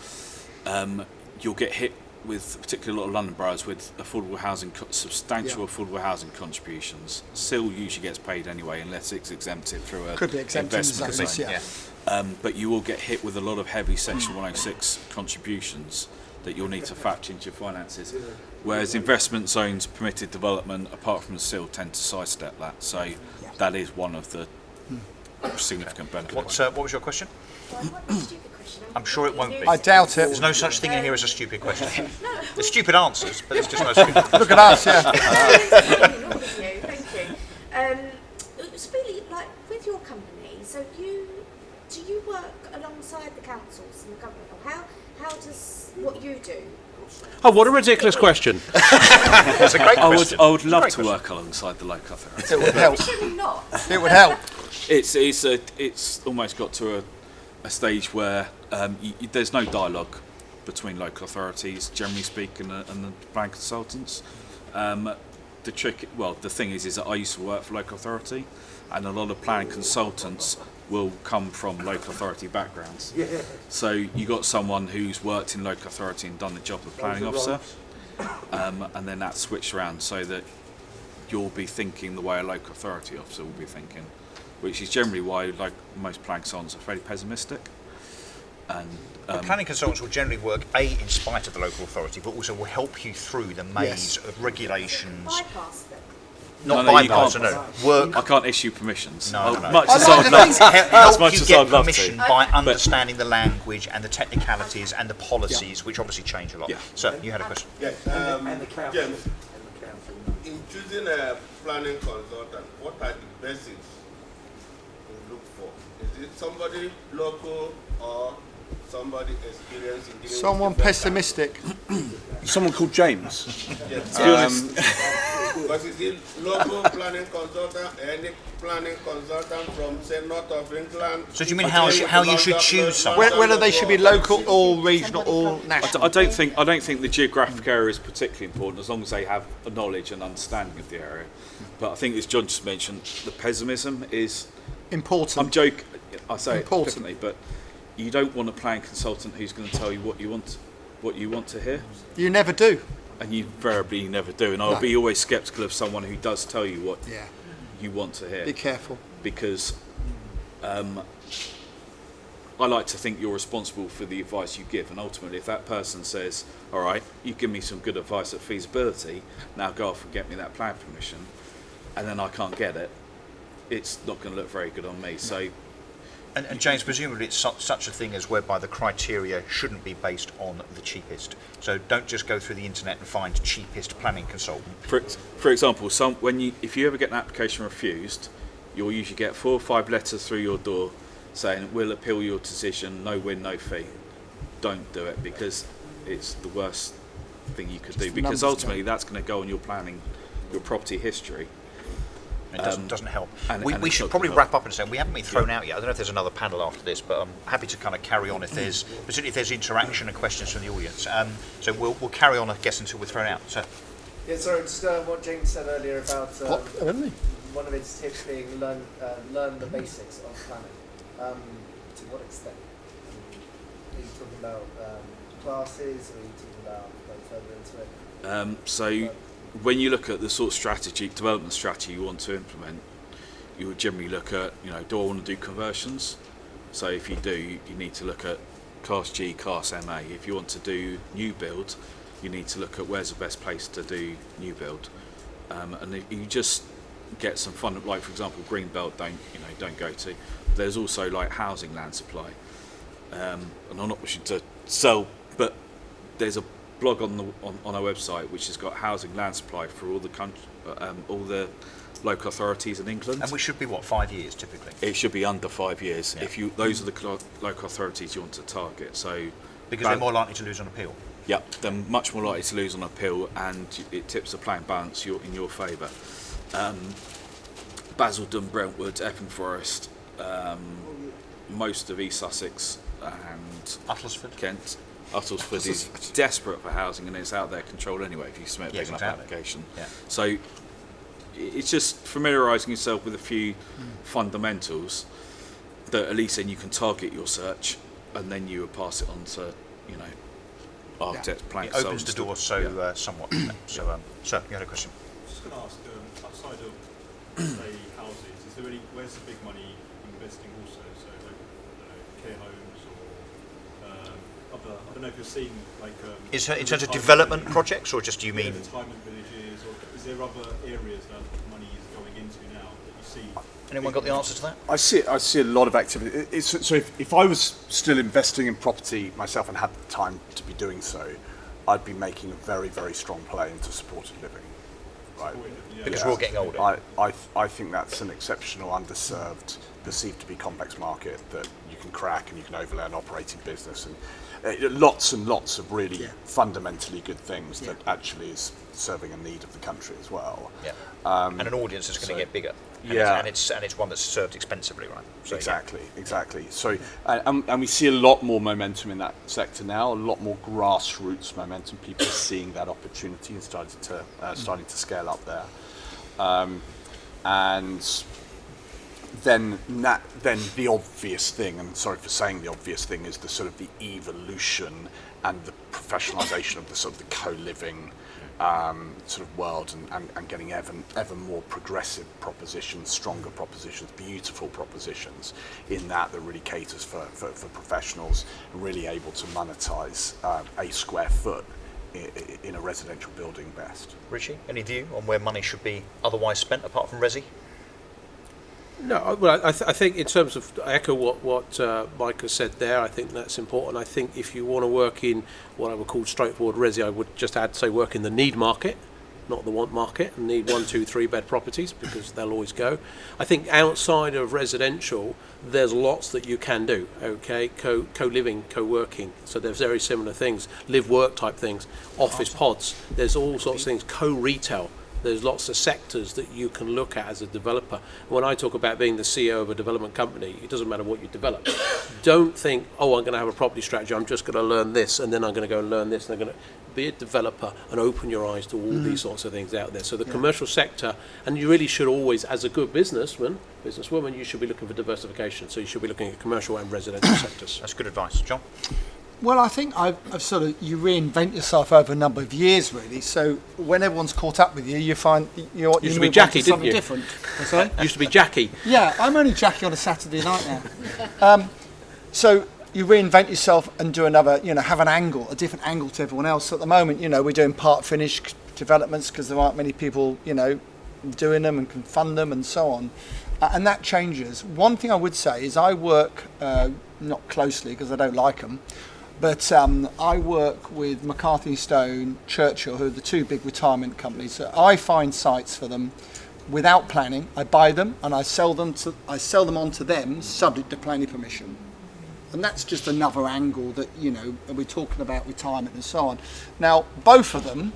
you'll get hit with, particularly a lot of London boroughs, with affordable housing, substantial affordable housing contributions. Still usually gets paid anyway, unless it's exempted through a Could be exempted investment zones, zone. yeah. But you will get hit with a lot of heavy Section 106 contributions that you'll need to factor into your finances. Whereas investment zones, permitted development, apart from the SIL, tend to sidestep that. So that is one of the significant benefits. What was your question? Well, it might be a stupid question. I'm sure it won't be. I doubt it. There's no such thing in here as a stupid question. There's stupid answers, but there's just no stupid questions. Look at us, yeah. All of you, thank you. It was really like with your company. So do you work alongside the councils and the government, or how does what you do? Oh, what a ridiculous question. That's a great question. I would love Great to question. work alongside the local authority. It would help. Surely not. It would help. It's almost got to a stage where there's no dialogue between local authorities, generally speaking, and the planning consultants. The thing is that I used to work for local authority, and a lot of planning consultants will come from local authority backgrounds. So you got someone who's worked in local authority and done the job of planning officer, and then that's switched around so that you'll be thinking the way a local authority officer will be thinking, which is generally why most planning consultants are fairly pessimistic. And Planning consultants will generally work in spite of the local authority, but also will help you through the maze of regulations. Bypass them. Not No, you bypass, can't. no. Work. I can't issue permissions. No, no. Much I as like I'd the love things- to. Help much you as get I'd love to. permission by understanding the language and the technicalities and the policies, which obviously change a lot. Yeah. So, you had a question. Yes, And the council. James, in choosing a planning consultant, what are the basics you look for? Is it somebody local or somebody experienced in dealing with Someone different pessimistic. Someone called James. types? Because is it local planning consultant, any planning consultant from, say, north of England? So do you mean how you should choose someone? Whether they should be local or regional or national. I don't think the geographic area is particularly important as long as they have a knowledge and understanding of the area. But I think, as John just mentioned, the pessimism is. Important. I'm joking. I say Important. it differently, but you don't want a planning consultant who's going to tell you what you want to hear, You never do. and you invariably never do. And I'll No. be always sceptical of someone who does tell you what Yeah. you want to hear. Be careful. Because I like to think you're responsible for the advice you give, and ultimately if that person says, all right, you give me some good advice at feasibility, now go off and get me that plan permission, and then I can't get it, it's not going to look very good on me. So And James, presumably it's such a thing as whereby the criteria shouldn't be based on the cheapest. So don't just go through the internet and find cheapest planning consultant. for example, if you ever get an application refused, you'll usually get 4 or 5 letters through your door saying we'll appeal your decision, no win, no fee. Don't do it, because it's the worst thing you could do, because ultimately that's going to go on your planning, your property history. It doesn't help. and We it's should not probably gonna wrap up in a second. We haven't been thrown out yet. I don't know if there's another panel after this, but I'm happy to kind of carry on particularly if there's interaction and questions from the audience. So we'll carry on, I guess, until we're thrown out. So Yeah, sorry, just what James said earlier about Really? one of its tips being learn the basics of planning. To what extent? Are you talking about classes, or are you talking about going further into it? So when you look at the sort of development strategy you want to implement, you would generally look at, do I want to do conversions? So if you do, you need to look at Class G, Class MA. If you want to do new build, you need to look at where's the best place to do new build. And if you just get some fun, like for example, Greenbelt, don't go to. There's also like housing land supply. And I'm not wishing to sell, but there's a blog on our website which has got housing land supply for all the local authorities in England. And we should be 5 years typically? It should be under 5 years. Yeah. Those are the local authorities you want to target. So because they're more likely to lose on appeal. Yep, they're much more likely to lose on appeal, and it tips the planning balance in your favour. Basildon, Brentwood, Epping Forest, most of East Sussex and Uttlesford. Kent. Uttlesford is desperate for housing, and it's out of their control anyway if you submit a big enough application. Yeah. So it's just familiarising yourself with a few fundamentals that at least then you can target your search, and then you would pass it on to architects, planning It opens the consultants. door somewhat. So, sir, you had a question? I was just going to ask, outside of say houses, where's the big money investing also? So like care homes or I don't know if you're seeing like In terms of development projects, or just do you mean retirement villages, or is there other areas that money is going into now that you see? Anyone got the answer to that? I see a lot of activity. So if I was still investing in property myself and had the time to be doing so, I'd be making a very, very strong play into supported living. Right. Because we're all getting older. I think that's an exceptional, underserved, perceived to be complex market that you can crack and you can overlay an operating business, and lots and lots of really fundamentally good things that actually is serving a need of the country as well. Yeah. And an audience that's going to get bigger. And it's one that's served expensively, right? So, exactly. So, and we see a lot more momentum in that sector now. A lot more grassroots momentum. People are seeing that opportunity and starting to scale up there. And then the obvious thing, and sorry for saying the obvious thing, is the sort of the evolution and the professionalisation of the sort of the co-living sort of world, and getting ever more progressive propositions, stronger propositions, beautiful propositions in that really caters for professionals and really able to monetize a square foot in a residential building best. Ritchie, any view on where money should be otherwise spent apart from resi? No, well, I think in terms of, I echo what Mike has said there. I think that's important. I think if you want to work in what I would call straightforward resi, I would just add, say, work in the need market, not the want market, and need 1, 2, 3 bed properties, because they'll always go. I think outside of residential, there's lots that you can do, okay? Co-living, co-working, so there's very similar things, live-work type things, office pods, there's all sorts of things, co-retail. There's lots of sectors that you can look at as a developer. When I talk about being the CEO of a development company, it doesn't matter what you develop. Don't think, I'm going to have a property strategy, I'm just going to learn this, and then I'm going to go and learn this, and I'm going to be a developer and open your eyes to all these sorts of things out there. So the commercial sector, and you really should always, as a good businesswoman, you should be looking for diversification. So you should be looking at commercial and residential sectors. That's good advice. John? Well, I think I've sort of, you reinvent yourself over a number of years, really. So when everyone's caught up with you, you find you used to be Jackie, didn't you? Different. Sorry? Used to be Jackie. Yeah, I'm only Jackie on a Saturday night now. So you reinvent yourself and do another, have an angle, a different angle to everyone else. So at the moment, we're doing part finished developments because there aren't many people, doing them and can fund them and so on. And that changes. One thing I would say is I work, not closely because I don't like them, but I work with McCarthy Stone, Churchill, who are the two big retirement companies. So I find sites for them without planning. I buy them and I sell them on to them, subject to planning permission. And that's just another angle that we're talking about retirement and so on. Now, both of them,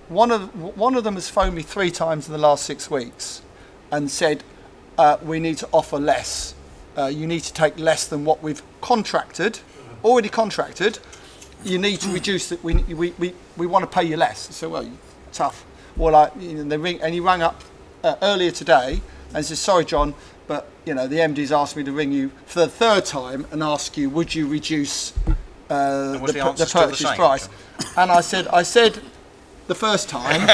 one of them has phoned me 3 times in the last 6 weeks and said, we need to offer less. You need to take less than what we've already contracted. You need to reduce it. We want to pay you less. So, well, tough. Well, they ring, and he rang up earlier today and said, sorry, John, but the MD's asked me to ring you for the third time and ask you, would you reduce the purchase price? And I said the first time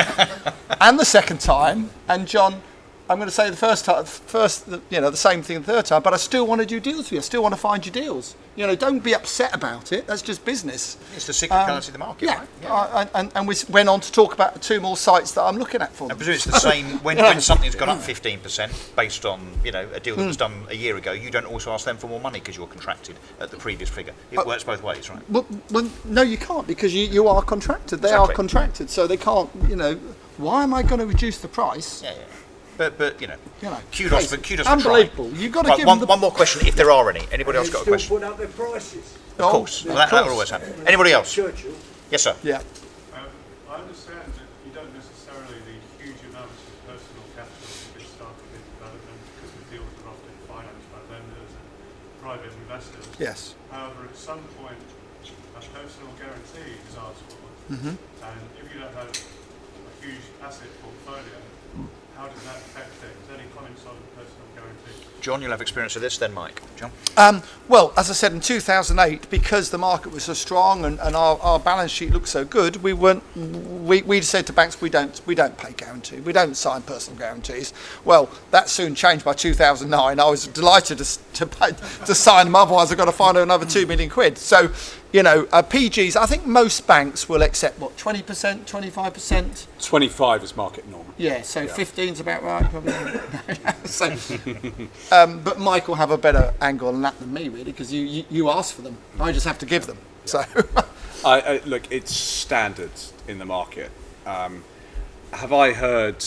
and the second time, and John, I'm going to say the the same thing the third time, but I still want to do deals with you. I still want to find you deals. Don't be upset about it. That's just business. It's the cyclicality of the market, right? Yeah. And we went on to talk about 2 more sites that I'm looking at for them. I presume it's the same when something's gone up 15% based on a deal that was done a year ago. You don't also ask them for more money because you're contracted at the previous figure. It works both ways, right? Well, no, you can't, because you are contracted. They are contracted, so they can't. Why am I going to reduce the price? Yeah. But kudos for unbelievable. trying. You've got to give one, them one more question, if there are any. Anybody else got a question? Put up their prices. Of course. That will always happen. Anybody else? Churchill. Yes, sir. Yeah. I understand that you don't necessarily need huge amounts of personal capital to get started in development because the deals are often financed by lenders and private investors. Yes. However, at some point, a personal guarantee is asked for. And if you don't have a huge asset portfolio, how does that affect things? Any comments on personal guarantee? John, you'll have experience of this then, Mike. John? Well, as I said, in 2008, because the market was so strong and our balance sheet looked so good, we said to banks, we don't pay guarantee, we don't sign personal guarantees. Well, that soon changed by 2009. I was delighted to sign them, otherwise I've got to find another 2 million quid. So, PGs, I think most banks will accept, 20%, 25%? 25 is market norm. Yeah, so 15's about right, probably. But Mike will have a better angle on that than me, really, because you ask for them. I just have to give them. So, look, it's standard in the market. Have I heard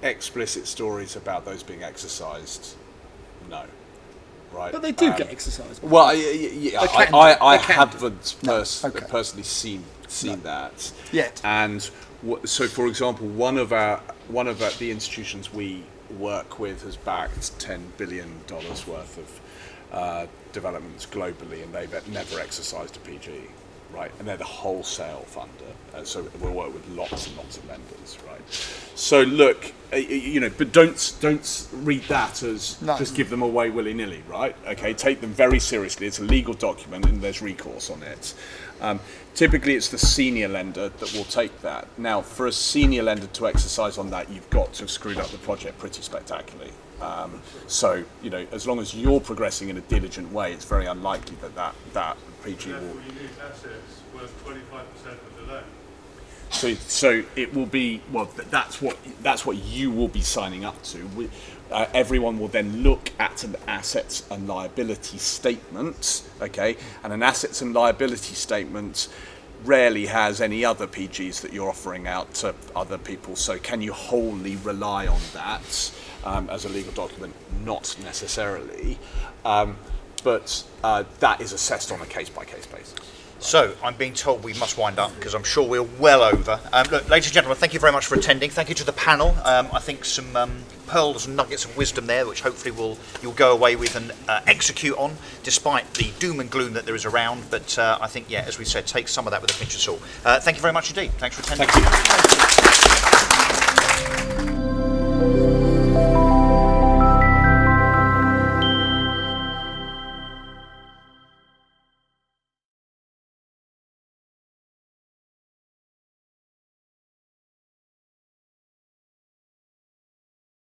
explicit stories about those being exercised? No. Right. But they do get exercised. Well, I haven't personally seen that yet. And so, for example, one of the institutions we work with has backed $10 billion worth of developments globally, and they've never exercised a PG, right? And they're the wholesale funder, so we'll work with lots and lots of lenders, right? So look, but don't read that as just give them away willy-nilly, right? Okay, take them very seriously. It's a legal document and there's recourse on it. Typically, it's the senior lender that will take that. Now, for a senior lender to exercise on that, you've got to have screwed up the project pretty spectacularly. So, as long as you're progressing in a diligent way, it's very unlikely that PG will. Therefore, you need assets worth 25% of the loan. So it will be, that's what you will be signing up to. Everyone will then look at an assets and liability statement, okay? And an assets and liability statement rarely has any other PGs that you're offering out to other people. So can you wholly rely on that as a legal document? Not necessarily. But that is assessed on a case-by-case basis. So, I'm being told we must wind up because I'm sure we're well over. Look, ladies and gentlemen, thank you very much for attending. Thank you to the panel. I think some pearls and nuggets of wisdom there, which hopefully you'll go away with and execute on, despite the doom and gloom that there is around. But I think, as we said, take some of that with a pinch of salt. Thank you very much indeed. Thanks for attending. Thank you.